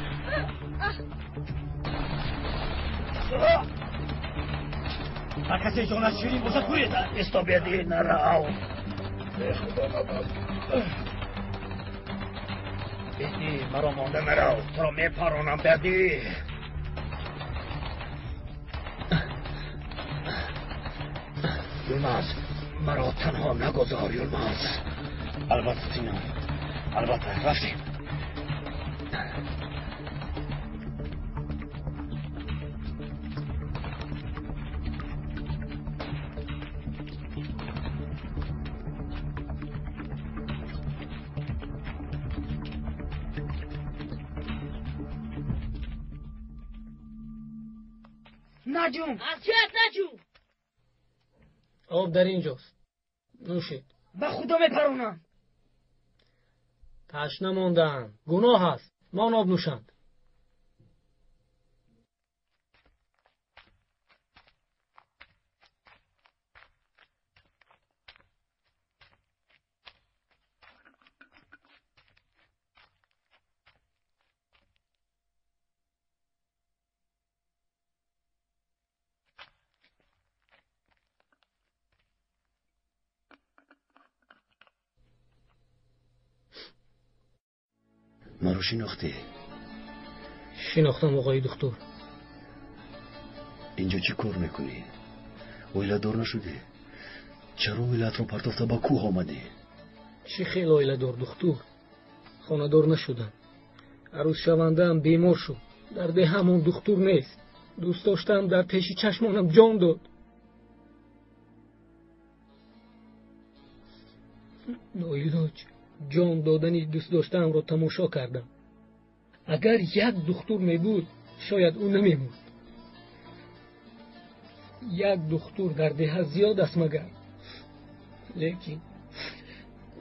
[SPEAKER 2] هر کسی جان از شیرین باشد بوید. ایستا بیدی نرو. بیدی مرا مانده مرو، تو را میپرانم بیدی. یلماز مرا تنها نگذار یلماز. البته سینم، البته رفتیم.
[SPEAKER 1] نجوم. نجوم.
[SPEAKER 7] آب در اینجاست. نوشید.
[SPEAKER 1] به خدا میپرونم.
[SPEAKER 7] تشنه ماندن. گناه است. نان آب نوشند.
[SPEAKER 10] مرا شناختی؟
[SPEAKER 7] شناختم آقای دکتر.
[SPEAKER 10] اینجا چی کار میکنی؟ اویله دار نشدی؟ چرا اویلت رو پرتافته با کوه آمدی؟
[SPEAKER 7] چی خیلی اویله دار دکتر؟ خانه دار نشدم. عروس شونده هم بیمار شد. در ده همون دکتر نیست. دوست داشتم در پیش چشمانم جان داد. ناعلاج جان دادن دوست داشتم را تماشا کردم. اگر یک دختر می بود شاید او نمی مرد. یک دختر در ده زیاد است مگر.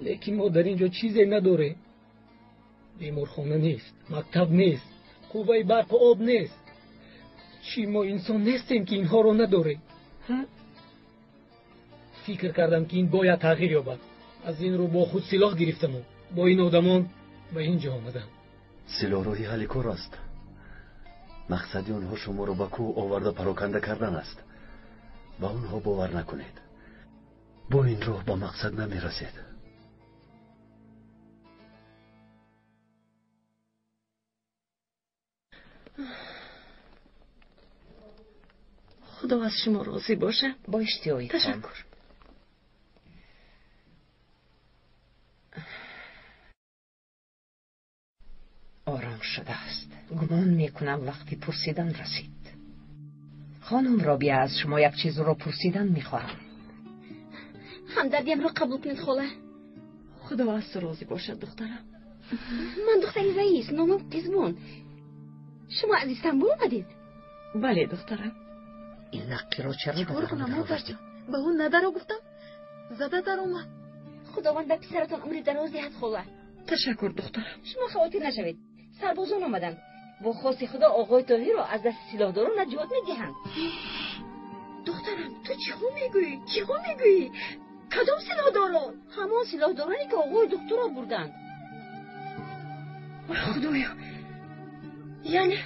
[SPEAKER 7] لیکن ما در اینجا چیزی نداره. بیمارخانه نیست، مکتب نیست، قوه برق و آب نیست. چی ما انسان نیستیم که اینها رو نداره؟ فکر کردم که این باید تغییر یابد. از این رو با خود سلاح گرفتم و با این آدمان به اینجا آمدم.
[SPEAKER 10] سلاح راهی حل کار است. مقصدی آنها شما رو به کوه آورده پراکنده کردن است. با آنها باور نکنید. با این راه به مقصد نمی رسید.
[SPEAKER 12] خدا از شما راضی باشه.
[SPEAKER 14] با اشتیاقی
[SPEAKER 12] تشکر.
[SPEAKER 14] آرام شده است. گمان میکنم وقتی پرسیدن رسید. خانم رابیه از شما یک چیز رو پرسیدن میخواهم.
[SPEAKER 3] همدردیم رو قبول کنید خاله.
[SPEAKER 12] خدا از تو راضی باشد دخترم.
[SPEAKER 3] من دختری رئیس، نامم قزبون. شما از استانبول اومدید؟
[SPEAKER 12] بله دخترم.
[SPEAKER 14] این نقی رو چرا
[SPEAKER 12] چیکار کنم مادرجان؟ به اون ندر رو گفتم زده در اومد.
[SPEAKER 3] خداوند به پسرتان عمر دراز دهد خاله.
[SPEAKER 12] تشکر دخترم.
[SPEAKER 3] شما خواهید نشوید. سربازان آمدند. با خواست خدا آقای طاهر را از دست سلاحداران نجات میدهند.
[SPEAKER 12] دخترم تو چی میگویی؟ کدام سلاحداران؟
[SPEAKER 3] همان سلاحدارانی که آقای دکتر را بردند.
[SPEAKER 12] خدایا، یعنی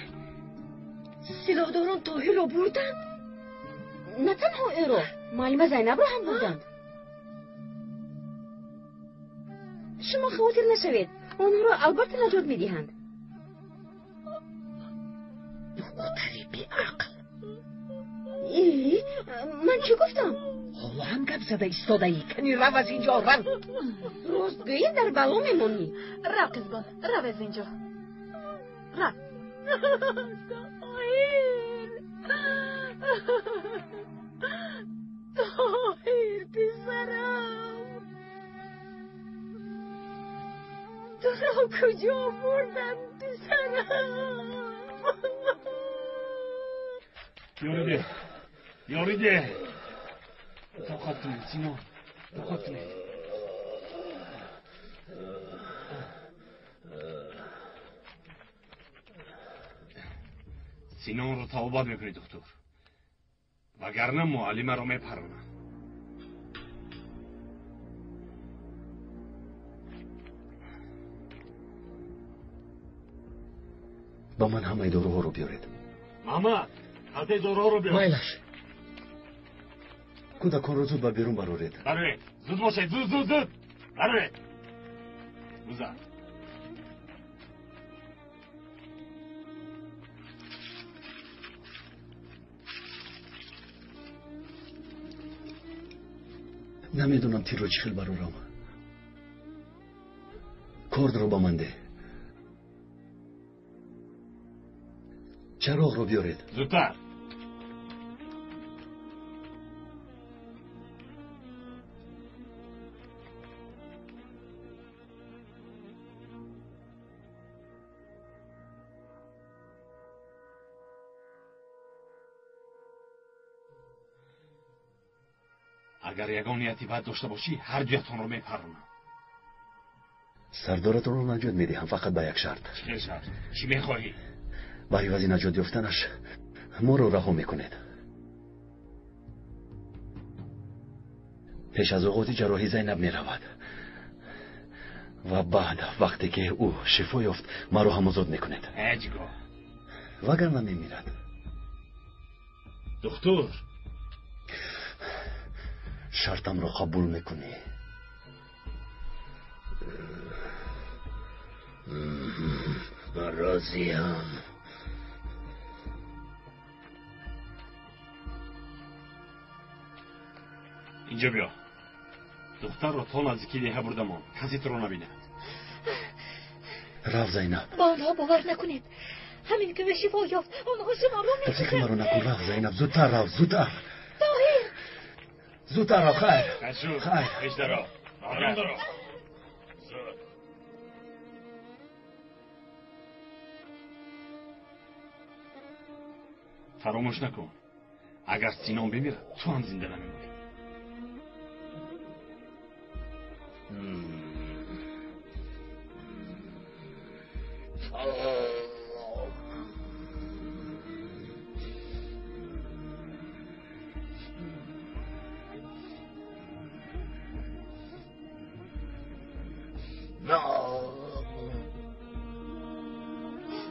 [SPEAKER 12] سلاحداران طاهر را بردند؟
[SPEAKER 3] نه تنها او را، معلم زینب را هم بردند. شما خاطر نشوید، آنها را البته نجات میدهند.
[SPEAKER 14] دختری بی عقل.
[SPEAKER 3] من چی گفتم؟
[SPEAKER 14] حالا هم گپ زده ایستاده ای. کنی رو از اینجا رو.
[SPEAKER 3] راستگویی در بلا میمانی.
[SPEAKER 12] رو قزبان، رو از اینجا. رو. طاهر پسرم، تو را کجا بردن پسرم؟
[SPEAKER 13] یاریده طاقت کنید سینان، طاقت کنید. سینان رو تاباد میکنید دکتر، وگرنه معلمه رو میپرونم.
[SPEAKER 10] با من همه داروها رو بیارید.
[SPEAKER 13] محمد، حتی داروها رو بیارید.
[SPEAKER 7] مایلش
[SPEAKER 10] کودکان رو زود به بیرون برارید.
[SPEAKER 13] بروید، زود باشید، زود بروید. روزه
[SPEAKER 10] نمیدونم تیر رو چی خیل برارم. کرد رو با من ده. چراغ رو بیارید.
[SPEAKER 13] زودتر. اگر یگانیتی باید داشته باشی هر دویتان رو میپرونم.
[SPEAKER 10] سردارتون رو نجات میدهم فقط با یک شرط.
[SPEAKER 13] چه شرط؟ چی میخواهی؟
[SPEAKER 10] برای وزی نجات یافتنش ما رو رها میکنید. پیش از اوقات جراحی زینب میرود و بعد وقتی که او شفا یافت ما رو هم آزاد میکنید.
[SPEAKER 13] هجگاه
[SPEAKER 10] وگرنه میمیرد.
[SPEAKER 13] دکتر،
[SPEAKER 10] شرطم رو قبول میکنی؟
[SPEAKER 5] من راضیم.
[SPEAKER 13] اینجا بیا. دختر رو تا نزدیکی دیه بردمان، کسی تو رو نبیند.
[SPEAKER 10] رفت زینب.
[SPEAKER 3] با آنها باور نکنید. همین که به شفا یافت آنها شما رو
[SPEAKER 10] تو فکر مرو نکن. رفت زینب. زودتر رفت. زودتر
[SPEAKER 3] طاهر
[SPEAKER 10] رفت. خیر
[SPEAKER 13] خیر. پیش درو. آرام درو. فراموش نکن اگر سینام بمیره تو هم زنده نمیمونی.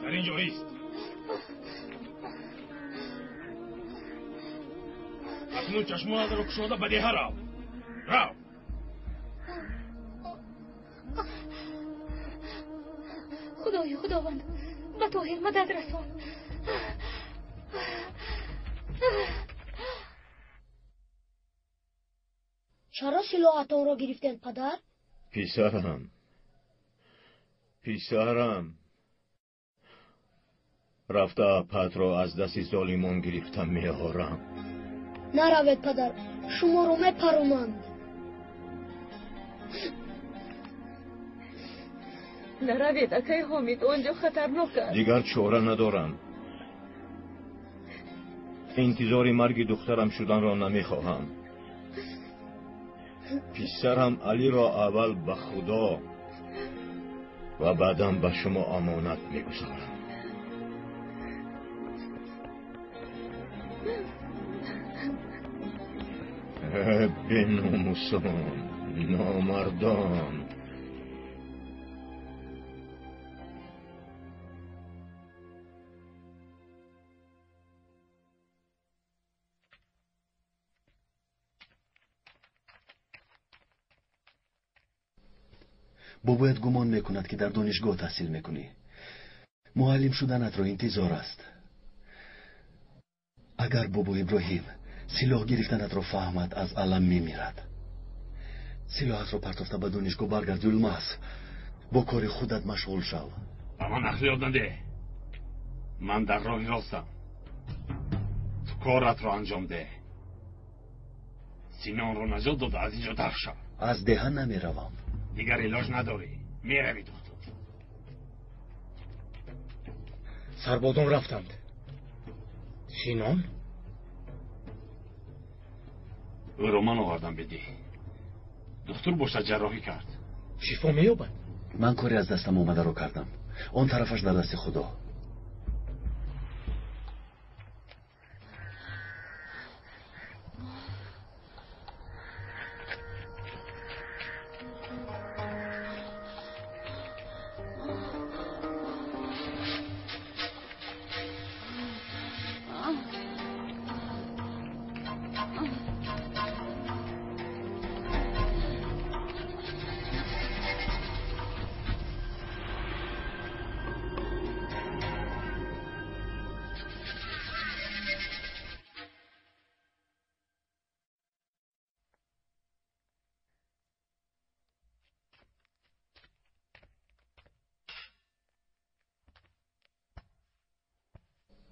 [SPEAKER 13] در اینجا ایست. اکنون چشمانت رو کشاده به دیه رو.
[SPEAKER 3] خدای خداوند به طاهر مدد رسان.
[SPEAKER 15] چرا سلاحتان را گرفتند پدر؟
[SPEAKER 4] پیسرم رفته پت را از دست ظالمان گرفتم می‌آورم.
[SPEAKER 15] نروید پدر، شما را میپرونند.
[SPEAKER 11] نروید اکای حامد، آنجا خطرناک است.
[SPEAKER 4] دیگر چاره ندارم. انتظار مرگ دخترم شدن را نمیخواهم. پسرم علی را اول به خدا و بعدم به شما امانت میگذارم. بیناموسان، نامردان.
[SPEAKER 10] بابایت گمان میکند که در دانشگاه تحصیل میکنی. معلم شدنت را انتظار است. اگر بابا ابراهیم سلاح گرفتنت را فهمد از علم میمیرد. سلاحت را پرتافته به دانشگاه برگرد الماس. با کار خودت مشغول شو.
[SPEAKER 13] به من اخلی یاد نده. من در راه راستم. تو کارت را انجام ده. سینان را نجات داده از اینجا دفع شو.
[SPEAKER 10] از دهن نمیروم.
[SPEAKER 13] دیگر علاج نداری. میروی دکتر.
[SPEAKER 5] سربازان رفتند. سینان؟
[SPEAKER 13] او را من آوردم بدی. دکتر باشد جراحی کرد.
[SPEAKER 5] شفا مییابد.
[SPEAKER 10] من کاری از دستم اومده رو کردم. اون طرفش در دست خدا.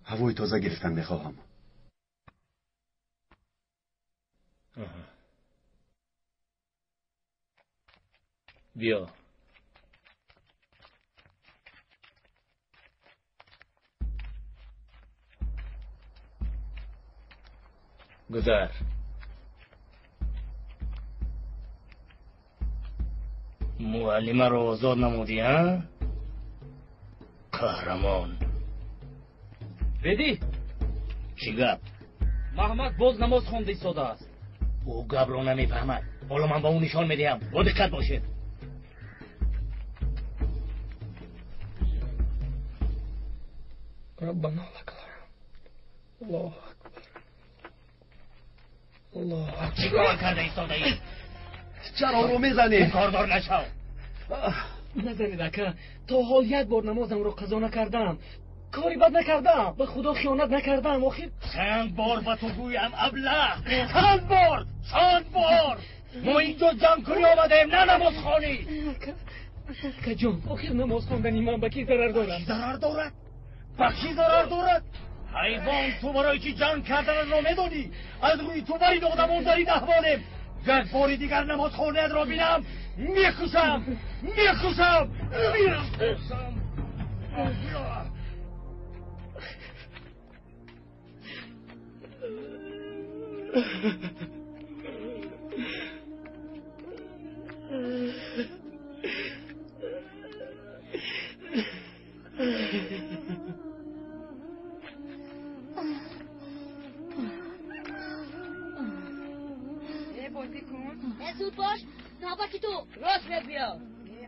[SPEAKER 10] هوای تازه گرفتن میخواهم.
[SPEAKER 7] بیا. گذر.
[SPEAKER 2] معلمه رو آزاد نمودی ها؟ قهرمان.
[SPEAKER 7] بدی؟
[SPEAKER 2] چی گپ؟
[SPEAKER 7] محمد باز نماز خونده ایستاده است.
[SPEAKER 2] او گپ رو نمیفهمد. حالا من با اون نشان میدهم. با دقت باشید.
[SPEAKER 7] ربنا لك الحمد. الله اکبر. الله اکبر.
[SPEAKER 2] چی کار کرده ایستاده ای؟
[SPEAKER 10] چرا رو میزنی؟
[SPEAKER 2] کاردار نشو.
[SPEAKER 7] نزنید اکا. تا حال یک بار نمازم رو قضا نکردم. کاری بد نکردم. به خدا خیانت نکردم. آخر
[SPEAKER 2] چند بار با تو گویم ابله. چند بار. ما اینجا جمع کنی آمدیم نه نماز خانی.
[SPEAKER 7] اکا جان آخر نماز خوندنی من به کی ضرر دارم؟
[SPEAKER 2] ضرر دارد؟ به کی ضرر دارد؟ حیوان تو برای چی جمع کردن را میدونی؟ از روی تو برای دادمون دارید احوالیم. یک باری دیگر نماز خانه را بینم میکشم.
[SPEAKER 15] بازی کن. زود باش. نابکی تو.
[SPEAKER 1] راست بهت بیا.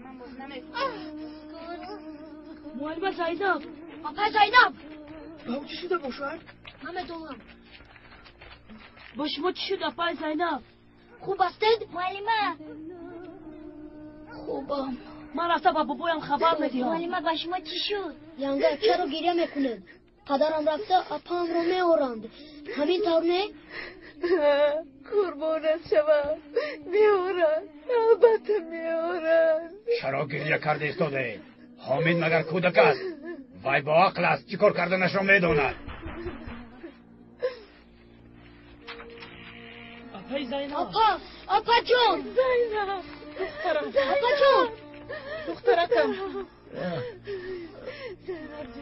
[SPEAKER 15] من باز نمیکنم.
[SPEAKER 1] معلم زینب.
[SPEAKER 15] آپا زینب.
[SPEAKER 6] با چی شده باشد؟
[SPEAKER 15] همه دوام.
[SPEAKER 1] با شما چی شد آپا زینب؟
[SPEAKER 15] خوب هستید معلمه؟
[SPEAKER 1] خوبم. من رفتم با بابایم خبر بدیم.
[SPEAKER 15] معلمه با شما چی شد؟ یانگا چرا گریه میکنید؟ پدرم رفته اپام رو میورند. همین طور نه؟
[SPEAKER 1] قربانت شوم. میورند. البته میورند.
[SPEAKER 5] چرا گریه کرده ایستاده؟ حامد مگر کودک است؟ وای با عقل است، چیکار کردنش را میداند.
[SPEAKER 1] آپا زینب.
[SPEAKER 15] آپا جون.
[SPEAKER 1] زینب.
[SPEAKER 15] آپا جون.
[SPEAKER 1] دخترکم.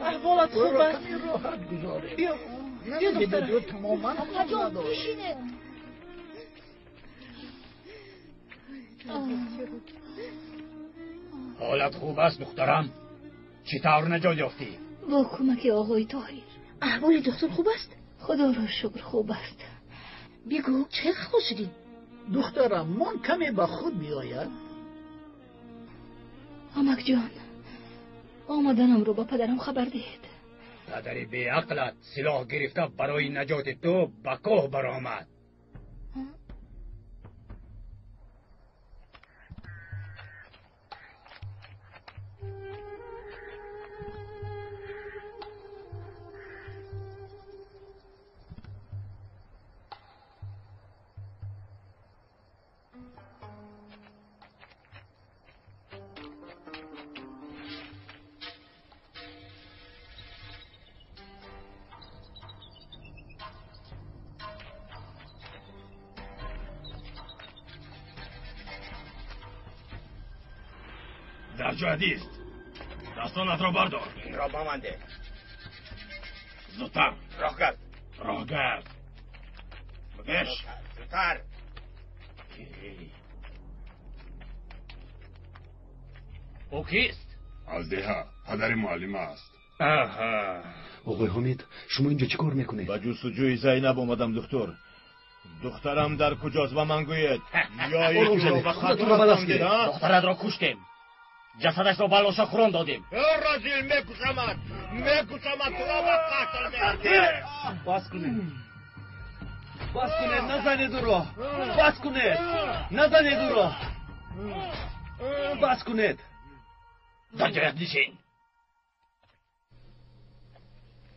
[SPEAKER 1] احوالت خوب است؟
[SPEAKER 6] راحت گذاره.
[SPEAKER 1] بیا
[SPEAKER 6] دخترم. تماما
[SPEAKER 15] آپا جون بشینه.
[SPEAKER 5] حالت خوب است دخترم؟ چطور نجات یافتی؟
[SPEAKER 3] با کمک آقای طاهر.
[SPEAKER 12] احوال دکتر خوب است؟
[SPEAKER 3] خدا را شکر خوب است.
[SPEAKER 12] بگو چه خوشی؟
[SPEAKER 6] دخترم من کمی به خود بیاید.
[SPEAKER 3] آمک جان آمدنم رو با پدرم خبر دهید.
[SPEAKER 5] پدری بی عقلت سلاح گرفته برای نجات تو به کوه برآمد. در جهدی است. دستانت را بردار.
[SPEAKER 4] این را بمانده.
[SPEAKER 5] زودتر.
[SPEAKER 4] راه گرد.
[SPEAKER 5] راه گرد. بکش.
[SPEAKER 4] زودتر.
[SPEAKER 2] او کیست؟
[SPEAKER 16] از ده پدر معلم است.
[SPEAKER 5] آها.
[SPEAKER 10] آقای حمید شما اینجا چی کار میکنید؟
[SPEAKER 4] با جستجوی زینب اومدم دکتر. دخترم در کجاست و من گوید؟ یا یکی رو به خطر رساندید؟
[SPEAKER 2] دخترت را کشتیم. جسدش را بلاشا خوران دادیم.
[SPEAKER 4] رازیل میکشمت تو را به قتل میرسید.
[SPEAKER 10] بس کنید. بس کنید نزنید او را. بس کنید. نزنید او را. بس کنید.
[SPEAKER 2] در جایت نشین.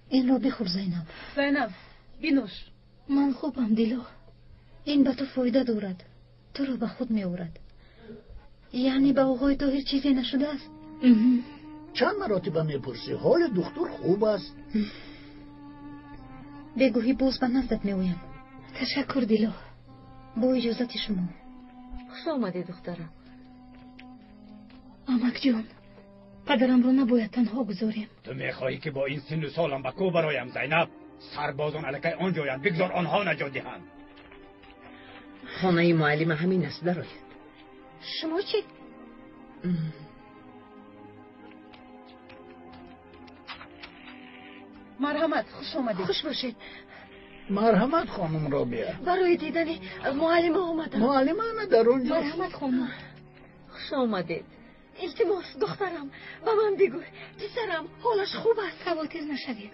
[SPEAKER 12] این را بخور زینب.
[SPEAKER 1] زینب بینوش.
[SPEAKER 3] من خوبم دیلو.
[SPEAKER 12] این به تو فایده دارد. تو را به خود میآورد. یعنی به آقای طاهر چیزی نشده است؟
[SPEAKER 6] چند مراتبه میپرسی حال دختر خوب است؟
[SPEAKER 12] بگویی باز به نزدت میآیم.
[SPEAKER 3] تشکر دیلو.
[SPEAKER 12] با اجازت شما.
[SPEAKER 11] خوش آمدی دخترم.
[SPEAKER 3] آمک جان پدرم رو نباید تنها گذاریم.
[SPEAKER 5] تو میخواهی که با این سن و سالم به کو برایم زینب؟ سربازان علیکی آنجایند، بگذار آنها نجات دهند.
[SPEAKER 14] خانه معلم همین است درآید.
[SPEAKER 12] شما چی؟
[SPEAKER 1] مرحمت خوش آمدید.
[SPEAKER 12] خوش باشید.
[SPEAKER 6] مرحمت خانم را بیا.
[SPEAKER 12] برای دیدن معلم آمدم.
[SPEAKER 6] معلمانه در اونجا.
[SPEAKER 3] مرحمت خانم.
[SPEAKER 11] خوش آمدید.
[SPEAKER 12] التماس دخترم به من بگوی پسرم حالش خوب است.
[SPEAKER 3] خواطر نشوید.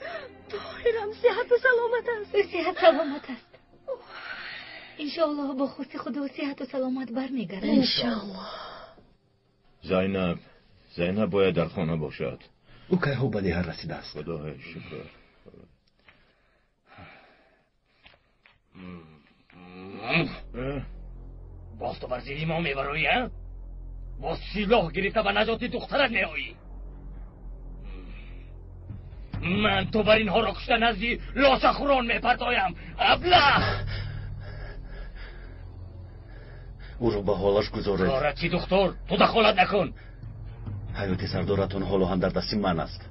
[SPEAKER 12] طاهرم صحت و سلامت است.
[SPEAKER 3] صحت سلامت است. انشاءالله با خود خدا صحت و سلامت برمیگردد.
[SPEAKER 12] انشاءالله.
[SPEAKER 4] زینب باید در خانه باشد.
[SPEAKER 10] او که ها به ده رسیده است.
[SPEAKER 4] خدای شکر.
[SPEAKER 2] باز تو وزیری ما میبروی ها؟ باز سلاح گرفته به نجات دخترت میایی؟ من تو بر اینها را کشته نزدی لاشه خوران میپرتایم. ابله
[SPEAKER 10] او رو به حالش گذارید.
[SPEAKER 2] کارت چی دکتر؟ تو دخالت نکن.
[SPEAKER 10] حیات سردارتون حالا هم در دست من است.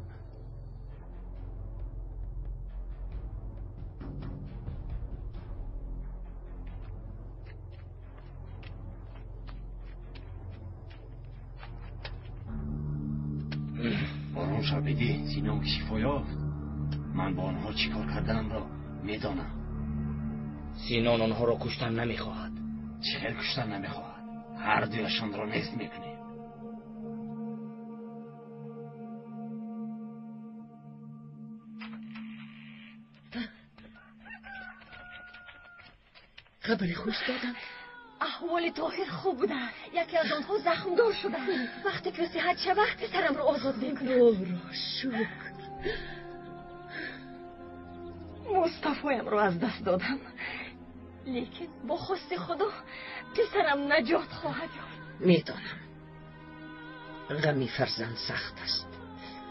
[SPEAKER 13] روشن بدی سینام که شفا یافت. من با آنها چیکار کردنم را میدانم.
[SPEAKER 2] سینان آنها را کشتن نمیخواهد.
[SPEAKER 13] چرا کشتن نمیخواهد؟ هر دویشان را نیست میکنیم.
[SPEAKER 14] خبری خوش دادم.
[SPEAKER 3] احوال طاهر خوب بوده. یکی از آنها زخم دار شده. وقتی که صحت شود پسرم رو آزاد میکنه.
[SPEAKER 14] خدا شکر.
[SPEAKER 3] مصطفایم رو از دست دادم، لیکن با خواست خدا پسرم نجات خواهد یافت.
[SPEAKER 14] میدانم غمی فرزند سخت است.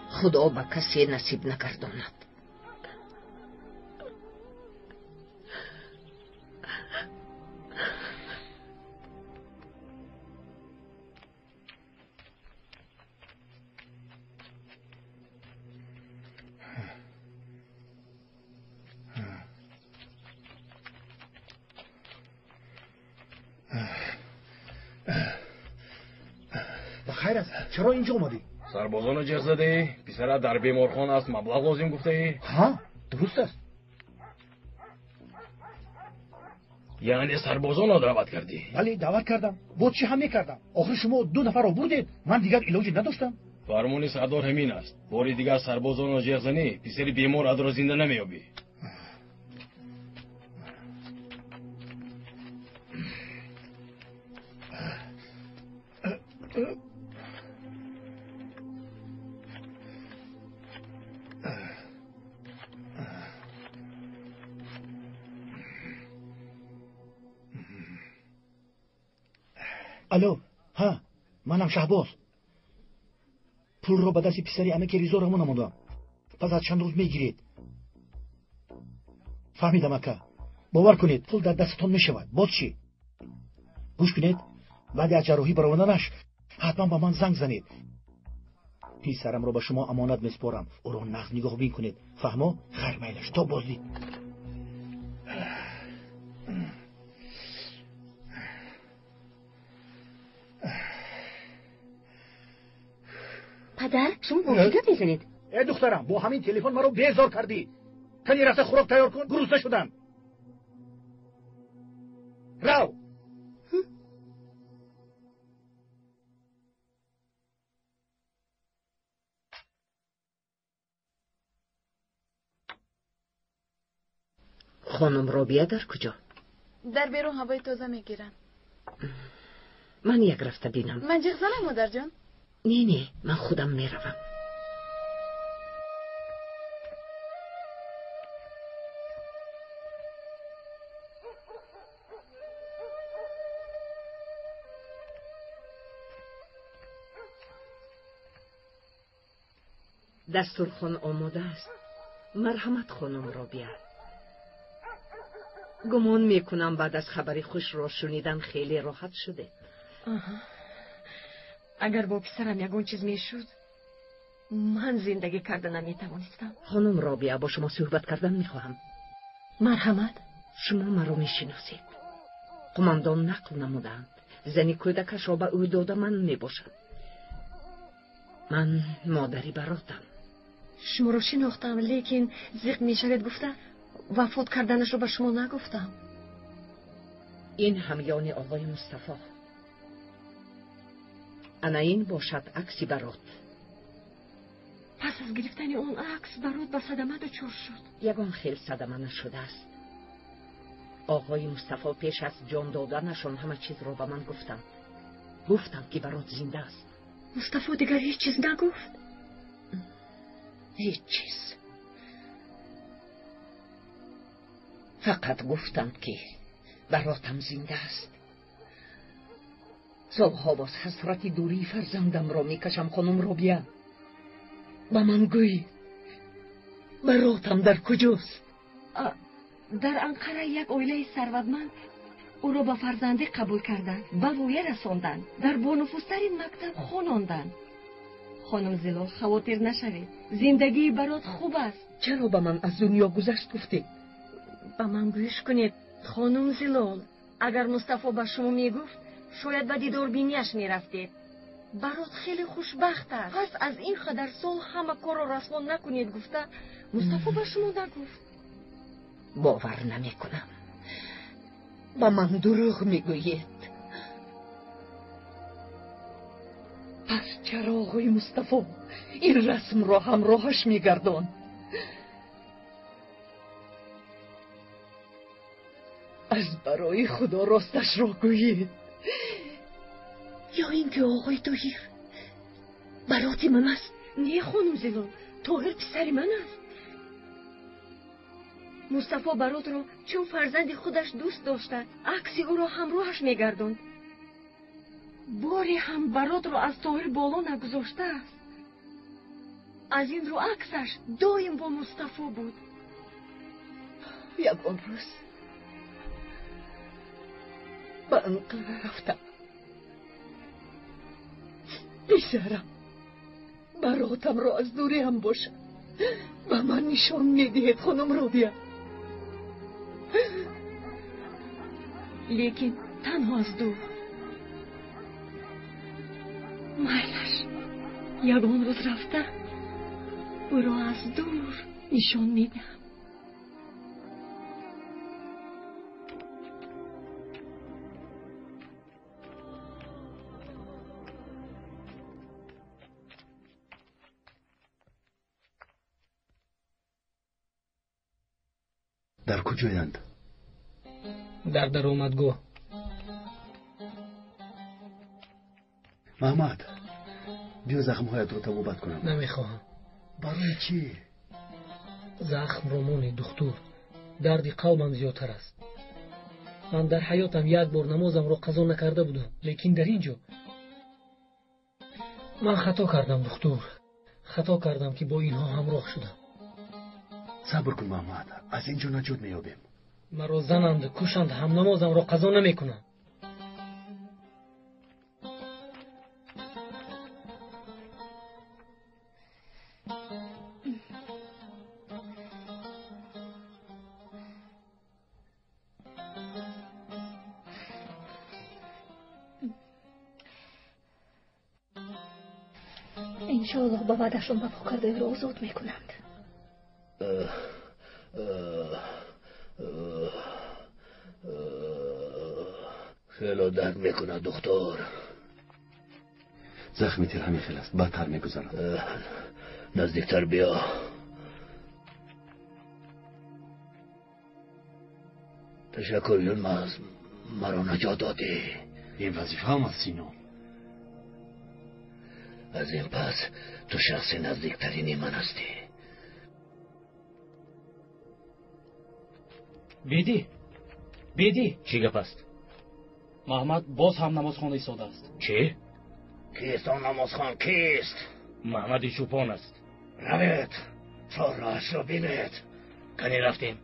[SPEAKER 14] خدا به کسی نصیب نگرداند.
[SPEAKER 8] خیر است. چرا اینجا اومدی؟
[SPEAKER 13] سربازان رو جغ زده. پسرت در بیمارخانه است. مبلغ لازم گفته.
[SPEAKER 8] ها درست است.
[SPEAKER 13] یعنی سربازان رو دعوت کردی؟
[SPEAKER 8] بله دعوت کردم. با چی هم میکردم؟ آخر شما 2 نفر رو بردید. من دیگر علاجی نداشتم.
[SPEAKER 13] فرمانی سردار همین است. باری دیگر سربازان رو جغ زنی پسر بیمار اد را زنده نمیابی.
[SPEAKER 8] الو ها منم شهباز. پول رو به دست پسری امه که ریزا رو نمودم. پس از چند روز میگیرید. فهمیدم اکا. باور کنید پول در دستتون میشود. باز چی؟ گوش کنید. بعد از جراحی براوندنش حتما با من زنگ زنید. پسرم رو به شما امانت میسپارم. او رو نقد نگاه بین کنید. فهمو؟ خیر میلش تا بازدید.
[SPEAKER 3] پدر شما موجودت میزنید؟
[SPEAKER 8] ای دخترم با همین تلفن ما رو بیزار کردی. کنی رفته خوراک تیار کن. گروسنه شدم. رو
[SPEAKER 14] خانم رابیه در کجا؟
[SPEAKER 11] در بیرون هوای تازه میگیرن.
[SPEAKER 14] من یک رفته بینم.
[SPEAKER 11] من جغ زنم مادر جان.
[SPEAKER 14] نه من خودم میروم. دستورخوان آماده است. مرحمت خانم رابیه. گمان میکنم بعد از خبری خوش را شنیدن خیلی راحت شده.
[SPEAKER 3] اگر با پسرم یگون چیز میشد من زندگی کردن نمیتوانستم.
[SPEAKER 14] خانم رابیه با شما صحبت کردن میخواهم.
[SPEAKER 3] مرحمت.
[SPEAKER 14] شما مرا میشناسید. قماندان نقل نمودند زنی کودکش را به او داده من میباشد. من مادری براتم.
[SPEAKER 3] شما رو شناختم لیکن زیق میشود گفته وفات کردنش رو به شما نگفتم.
[SPEAKER 14] این همیان آقای مصطفی. انا این باشد عکسی برات.
[SPEAKER 3] پس از گرفتن اون عکس برات به صدمه دچار شد؟
[SPEAKER 14] یگان خیلی صدمه نشده است. آقای مصطفی پیش از جان دادنشان همه چیز رو به من گفتم که برات زنده است.
[SPEAKER 3] مصطفی دیگر هیچ چیز نگفت؟
[SPEAKER 14] هیچ چیز. فقط گفتم که براتم زنده است. سالها باز حسرت دوری فرزندم را میکشم. خانم رابیه با من گوی براتم در کجاست؟
[SPEAKER 3] در انقره یک عائله ثروتمند او را به فرزندی قبول کردند، به رویه رساندند، در بانفوذترین مکتب خواندند. خانم زلال خواطر نشوید، زندگی برات خوب است.
[SPEAKER 14] چرا به من از دنیا گذشت گفتی؟
[SPEAKER 3] به من گوش کنید خانم زلال. اگر مصطفی به شما میگفت شاید به دیدار بینیش میرفتید.
[SPEAKER 11] برات خیلی خوشبخت است. پس از این قدر سال همه کار را رسما نکنید گفته مصطفی به شما نگفت.
[SPEAKER 14] باور نمیکنم. با من دروغ میگویید.
[SPEAKER 1] پس چرا آقای مصطفی این رسم را همراهش میگردان؟ از برای خدا راستش را گویید، یا اینکه آقای طاهر برات من است؟
[SPEAKER 11] نه خانم زیلان، طاهر پسر من است. مصطفی برات را چون فرزند خودش دوست داشته عکسی او را همراهش میگرداند. باری هم برات را از طاهر بالا نگذاشته است. از این رو عکسش دایم با مصطفی بود.
[SPEAKER 1] یگان روز به انقره رفتم. بیشترم براتم را از دوری هم باشه و من نشان میدهید خانم رابیه.
[SPEAKER 11] لیکن تنها از دور. مایلش یگان روز رفته او را از دور نشان میدهم.
[SPEAKER 10] در کجایند؟
[SPEAKER 7] در آمدگاه.
[SPEAKER 10] محمد بیا زخمهایت رو تبابت کنم.
[SPEAKER 7] نمیخواهم.
[SPEAKER 10] برای چی؟
[SPEAKER 7] زخم رومانی دکتر، درد قلبم زیادتر است. من در حیاتم یک بار نمازم رو قضا نکرده بودم، لیکن در اینجا من خطا کردم دکتر. خطا کردم که با اینها همراه شدم.
[SPEAKER 10] صبر کن محمد، از اینجا نجات میابیم.
[SPEAKER 7] مرا زنند، کشند، هم نمازم را قضا نمیکنند.
[SPEAKER 3] انشاءالله با وعدشون وفا کرده رو آزاد میکنند.
[SPEAKER 6] خیلی درد میکنه دکتر.
[SPEAKER 10] زخمی تیر همین خیلی است، بدتر میگذارد.
[SPEAKER 6] نزدیکتر بیا. تشکر یلماز، مرا نجات دادی.
[SPEAKER 10] این وظیفه هم از سینو.
[SPEAKER 6] از این پس تو شخص نزدیکترین من هستی.
[SPEAKER 13] بیدی چی گپ است؟ محمد باز هم نمازخوان ایستاده است. چی؟
[SPEAKER 4] کیست آن نمازخوان؟ کیست؟
[SPEAKER 13] محمد چوپان است.
[SPEAKER 4] روید تا راهش رو بینید. کنی رفتیم.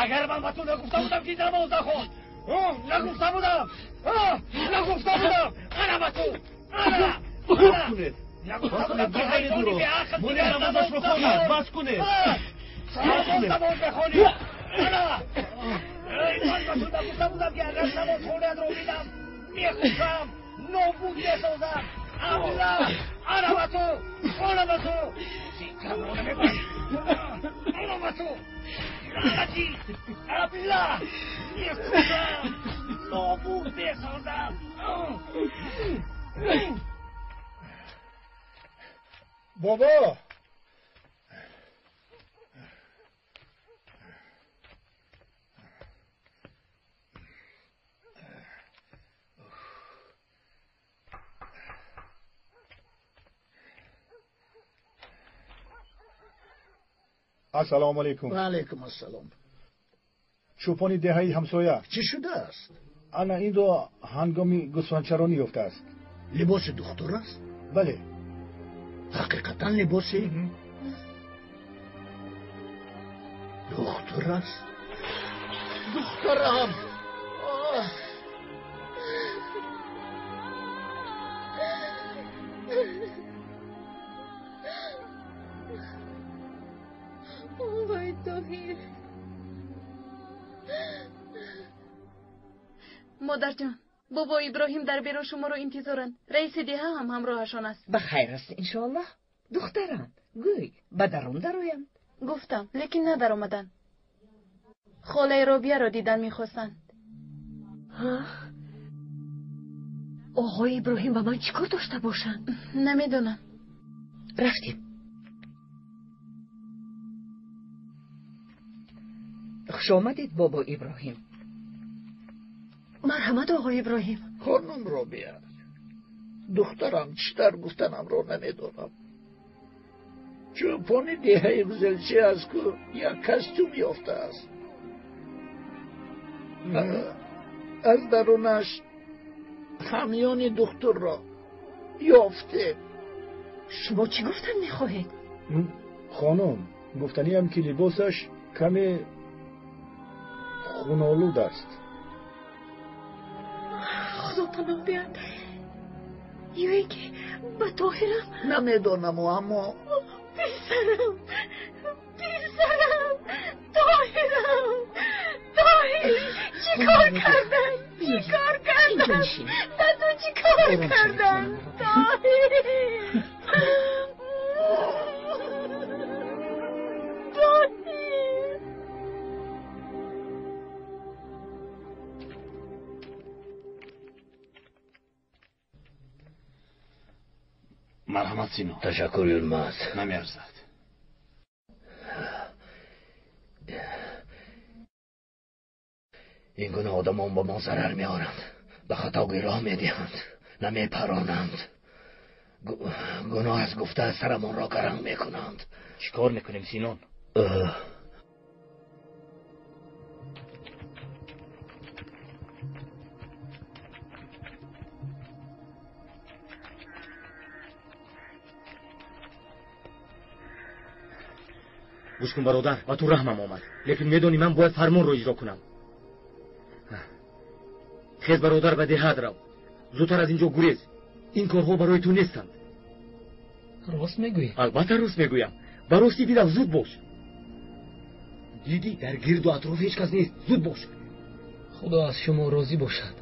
[SPEAKER 5] مگر من با تو نگفته بودم که نماز نخون؟ نگفته بودم. نگفته بودم. انا با تو. انا. نگفته بودم که خیلی دونی به عقل
[SPEAKER 4] مولی نمازش رو خونید. بس کنید.
[SPEAKER 5] نماز بخونید. انا. من با تو نگفته بودم که اگر نماز خونید رو میدم میخوشم نابود میسازم. اولا. انا با تو. انا با تو. سیکم رو نمیبر. انا با تو. لعنتی ابله میخوشم نابود میسازم.
[SPEAKER 8] بابا السلام علیکم.
[SPEAKER 6] و علیکم السلام.
[SPEAKER 8] چوپانی دهه‌ای همسایه
[SPEAKER 6] چی شده است؟
[SPEAKER 8] انا این دو هنگامی گوسفندچرانی یافته است.
[SPEAKER 6] لباس دختر است؟
[SPEAKER 8] بله.
[SPEAKER 6] حقیقتا لباسی؟ دختر است؟ دخترم
[SPEAKER 17] مادر جان، بابا ابراهیم در بیرو شما رو انتظارند. رئیس دهه هم همراهشان است.
[SPEAKER 14] بخیر است انشاءالله. دختران گوی به درون درویم.
[SPEAKER 17] گفتم لیکن ندر آمدن. خاله رابیه را دیدن میخواستند.
[SPEAKER 11] آقای ابراهیم با من چیکار داشته باشند؟
[SPEAKER 17] نمیدونم.
[SPEAKER 14] رفتیم. خوش آمدید بابا ابراهیم.
[SPEAKER 11] مرحمت آقای ابراهیم.
[SPEAKER 6] خانم رابیه، دخترم چیتر گفتنم رو نمیدونم. چوپانی دیهه گزلچی است که یک کستوم یافته است. از درونش همیان دختر را یافته.
[SPEAKER 11] شما چی گفتن میخواهید؟
[SPEAKER 8] خانم گفتنی هم که لباسش کمی خونالود است.
[SPEAKER 11] خدا پناه بیاد. یوی که به طاهرم
[SPEAKER 6] نمیدونم اما
[SPEAKER 11] پسرم طاهر چی کار کردن؟ به تو چی کار کردن؟ طاهر
[SPEAKER 13] مرحمت سینو.
[SPEAKER 10] تشکر یلمaz.
[SPEAKER 13] نمیارزد.
[SPEAKER 10] این گونه آدمان با ما ضرر میارند. به خطا راه میدهند. نمیپرانند. گناه از گفته سرمان را گرم میکنند.
[SPEAKER 13] چیکار میکنیم سینون؟ گوش کن برادر، و تو رحمم آمد، لیکن میدونی من باید فرمان رو اجرا کنم. خیز برادر به دهات رو، زودتر از اینجا گریز. این کارها برای تو نیستند.
[SPEAKER 7] راست میگویی؟
[SPEAKER 13] البته راست میگویم. براستی دیدم، زود باش. دیدی در گرد و اطراف هیچ کس نیست. زود باش.
[SPEAKER 7] خدا از شما راضی باشد.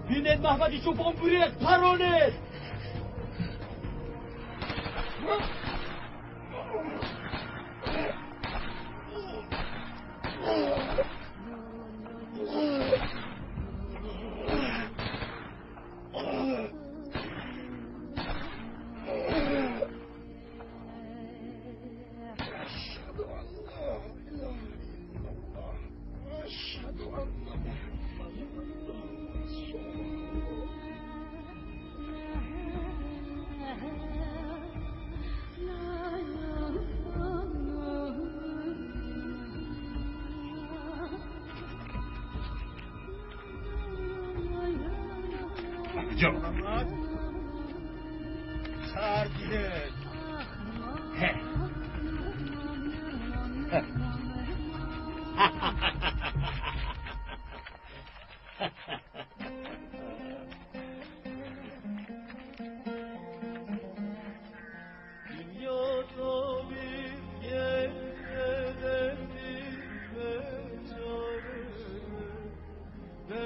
[SPEAKER 5] بینید محمدی چوپان برید پرانید.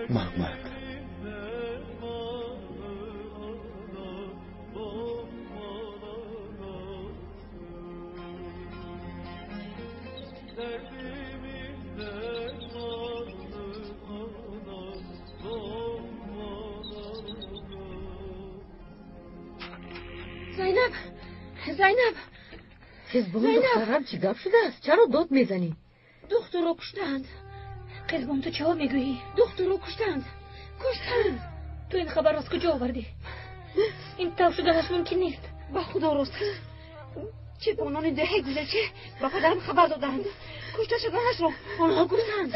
[SPEAKER 10] محمد
[SPEAKER 11] زینب
[SPEAKER 12] خزبان دخترم چی گپ شده است؟ چرا داد میزنی؟
[SPEAKER 11] دختر رو کشتند.
[SPEAKER 3] خزبان تو چه میگویی؟
[SPEAKER 11] دختر رو کشتند.
[SPEAKER 3] تو این خبر از کجا آوردی؟ این طور شدنش ممکن نیست.
[SPEAKER 11] به خدا راست چه بانان دهه گذشته به پدرم خبر دادند. کشته شدنش رو آنها گفتند.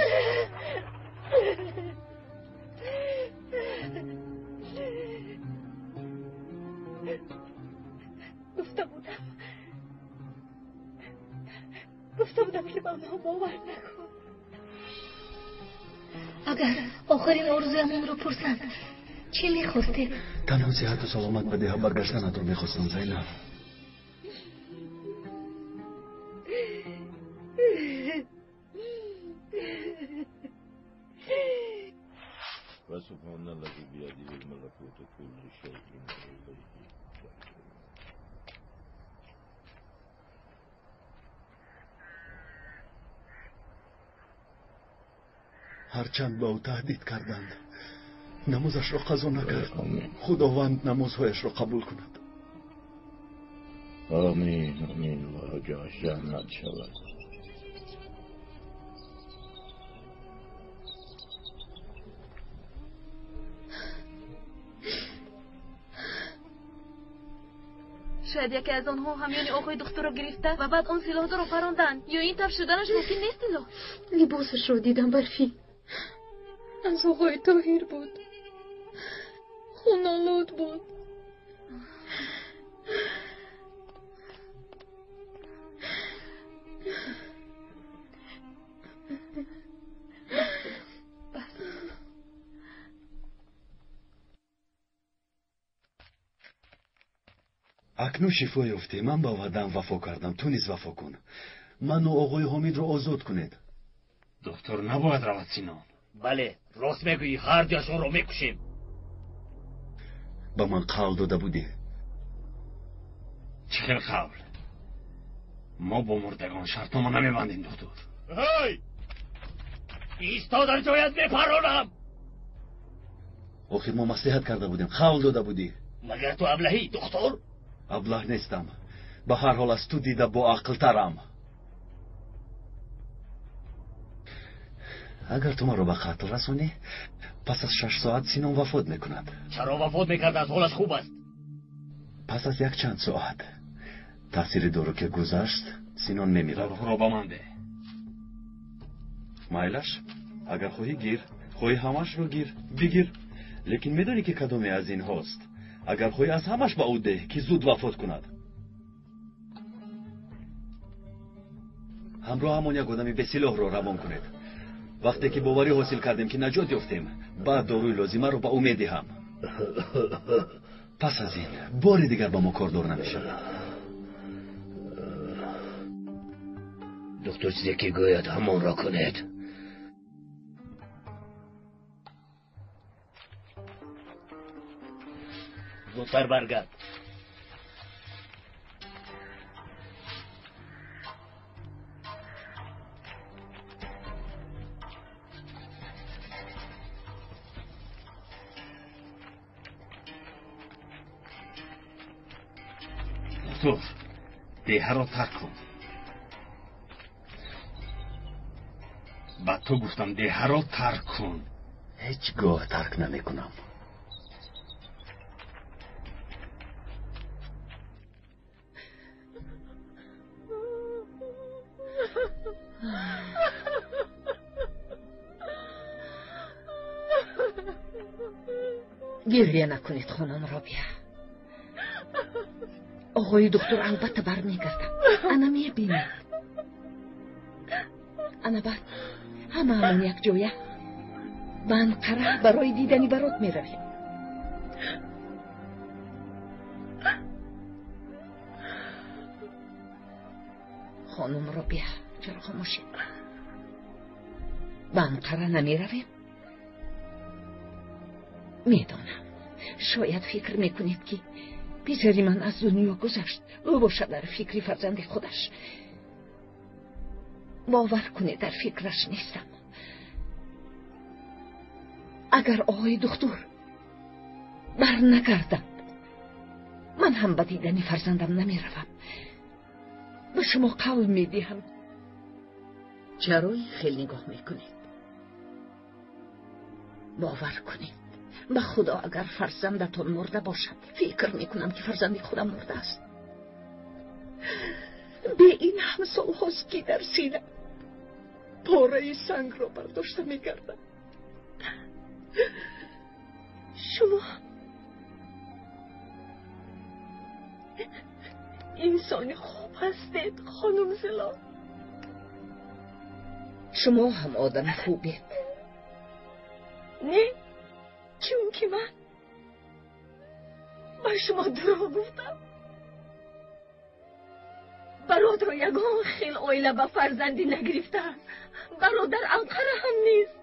[SPEAKER 3] گفته بودم که به آنها باور نکن. اگر آخرین آرزویمون رو پرسند چی میخواستید؟
[SPEAKER 10] تنها صحت و سلامت به ده برگشتنت رو میخواستم زینب.
[SPEAKER 16] و سبحان الذی بیده الملکوت کل شیء.
[SPEAKER 10] هرچند با او تهدید کردند نمازش را قضا نکرد. خداوند نمازهایش را قبول کند.
[SPEAKER 16] آمین آمین و جاش جنت شود.
[SPEAKER 17] شاید یکی از آنها همیان آقای دکتر را گرفته و بعد آن سلاح رو فراندن، یا این طرف شدنش ممکن نیست.
[SPEAKER 12] لباسش رو دیدم برفی، از آقای طاهر بود، خونالود بود.
[SPEAKER 10] اکنون شفا یافته. من با وعده‌ام وفا کردم. تو نیز وفا کن. من و آقای حمید رو آزاد کنید.
[SPEAKER 13] دکتر نباید رود سینان.
[SPEAKER 2] بله راست میگویی، هر جاشون رو میکشیم.
[SPEAKER 10] با من قول داده بودی.
[SPEAKER 13] چه قول؟ ما با مردگان شرط ما نمیبندیم دکتر.
[SPEAKER 2] هی ایستا در جایت میپرانم.
[SPEAKER 10] آخه ما مصلحت کرده بودیم. قول داده بودی.
[SPEAKER 2] مگر تو ابلهی دکتر؟
[SPEAKER 10] ابله نیستم. به هر حال از تو دیده با عقل ترم. اگر تو ما رو به قتل رسونی پس از 6 ساعت سینان وفات میکند.
[SPEAKER 2] چرا وفات میکرد؟ از حالش خوب است.
[SPEAKER 10] پس از یک چند ساعت تاثیر دورو که گذشت سینان میمیرد.
[SPEAKER 13] دارو رو با من ده.
[SPEAKER 10] مایلش اگر خواهی گیر، خواهی همش رو گیر بگیر، لیکن میدانی که کدومی از این هاست. اگر خواهی از همش با او ده که زود وفات کند. همراه همون یک آدمی به سلاح رو روان کنید. وقتی که باوری حاصل کردیم که نجات یافتیم بعد داروی لازمه رو به او میدهم. پس از این باری دیگر با ما کاردار نمیشه.
[SPEAKER 2] دکتر چیزی که گوید همون را کنید. زودتر برگرد.
[SPEAKER 13] دکتر دیه را ترک کن. بعد تو گفتم دیه را ترک کن.
[SPEAKER 10] هیچگاه ترک نمی کنم.
[SPEAKER 14] گریه نکنید خانم رابیه. آقای دکتر البته برمیگردم. انا میبینید. انا بعد همون یک جایه به انقره برای دیدنی برات میرویم. خانم رابیه چرا خاموشید؟ به انقره نمیرویم؟ میدانم شاید فکر میکنید که پسری من از دنیا گذشت، او باشد در فکری فرزند خودش. باور کنید در فکرش نیستم. اگر آقای دکتر بر نگردد من هم به دیدن فرزندم نمیروم. به شما قول میدهم. چرا خیلی نگاه میکنید؟ باور کنید به خدا اگر فرزندتون مرده باشد فکر میکنم که فرزند خودم مرده است. به این هم سال هاست که در سینه پاره سنگ را برداشته میگردم. شما انسان خوب هستید خانم زلا. شما هم آدم خوبید. نه چون که من
[SPEAKER 11] من شما دروغ گفتم. برادر یگان خیل اویله به فرزندی نگرفته. برادر انقره هم نیست.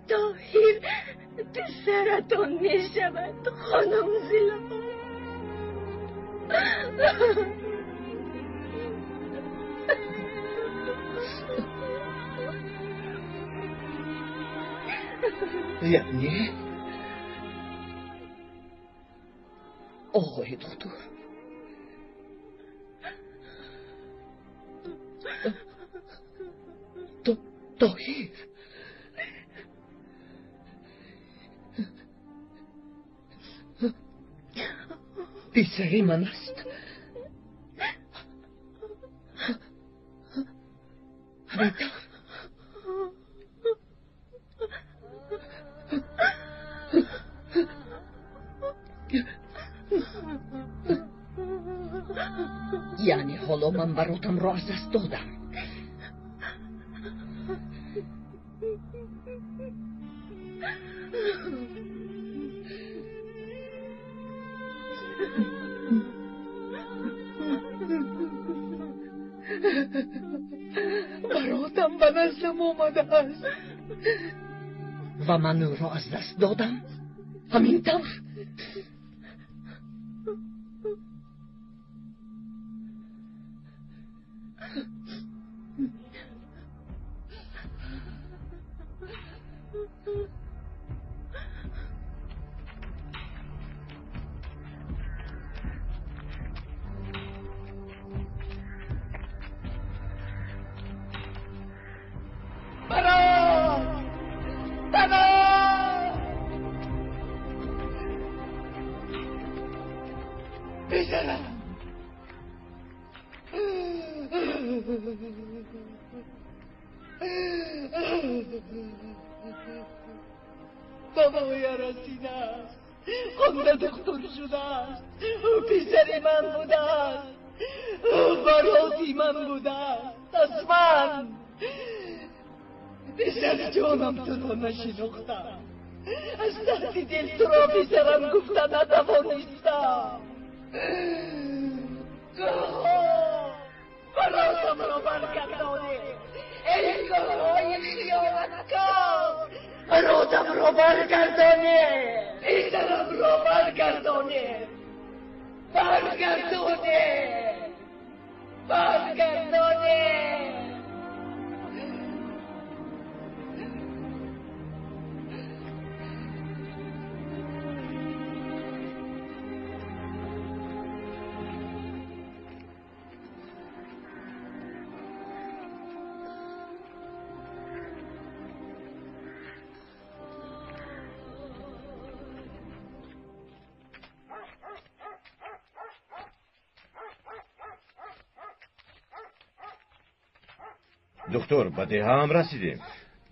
[SPEAKER 11] طاهر پسرتان می شود خانم زیلفا.
[SPEAKER 6] یعنی آقای دکتر طاهر پسری من است. همینطور یعنی حالا من براتم را از دست دادم. براتم به نزدم آمده است و من او را از دست دادم. همینطور بابای رسیده است. خونده دکتر شده است. او پسری من بوده است. او برادی من بوده است. از من پسر جانم تو را نشناختم. از درد دل تو را پسرم گفتن نتوانستم. برادم را برگردانه ای گروهای خیانتکار. برادم را برگردانه پسرم را برگردانه.
[SPEAKER 4] دکتر به ده هم رسیدیم.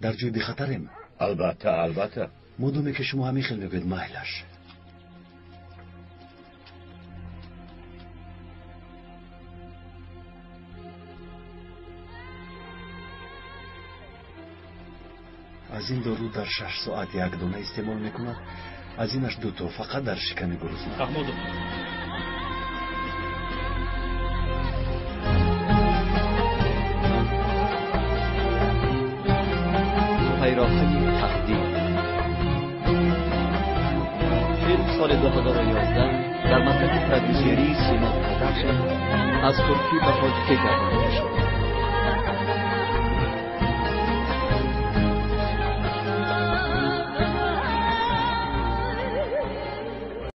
[SPEAKER 10] در جای بی خطریم.
[SPEAKER 4] البته
[SPEAKER 10] مدومه که شما همین خیلی بگید مایلش. از این دارو در 6 ساعت 1 دانه استعمال میکند. از اینش 2 تا فقط در شکم گرسنه.
[SPEAKER 18] پیراهن تقدیر فیلم سال 2011 در مکتب پرودوسری سیما پروداکشن از ترکیه به تاجیک گردانده شد.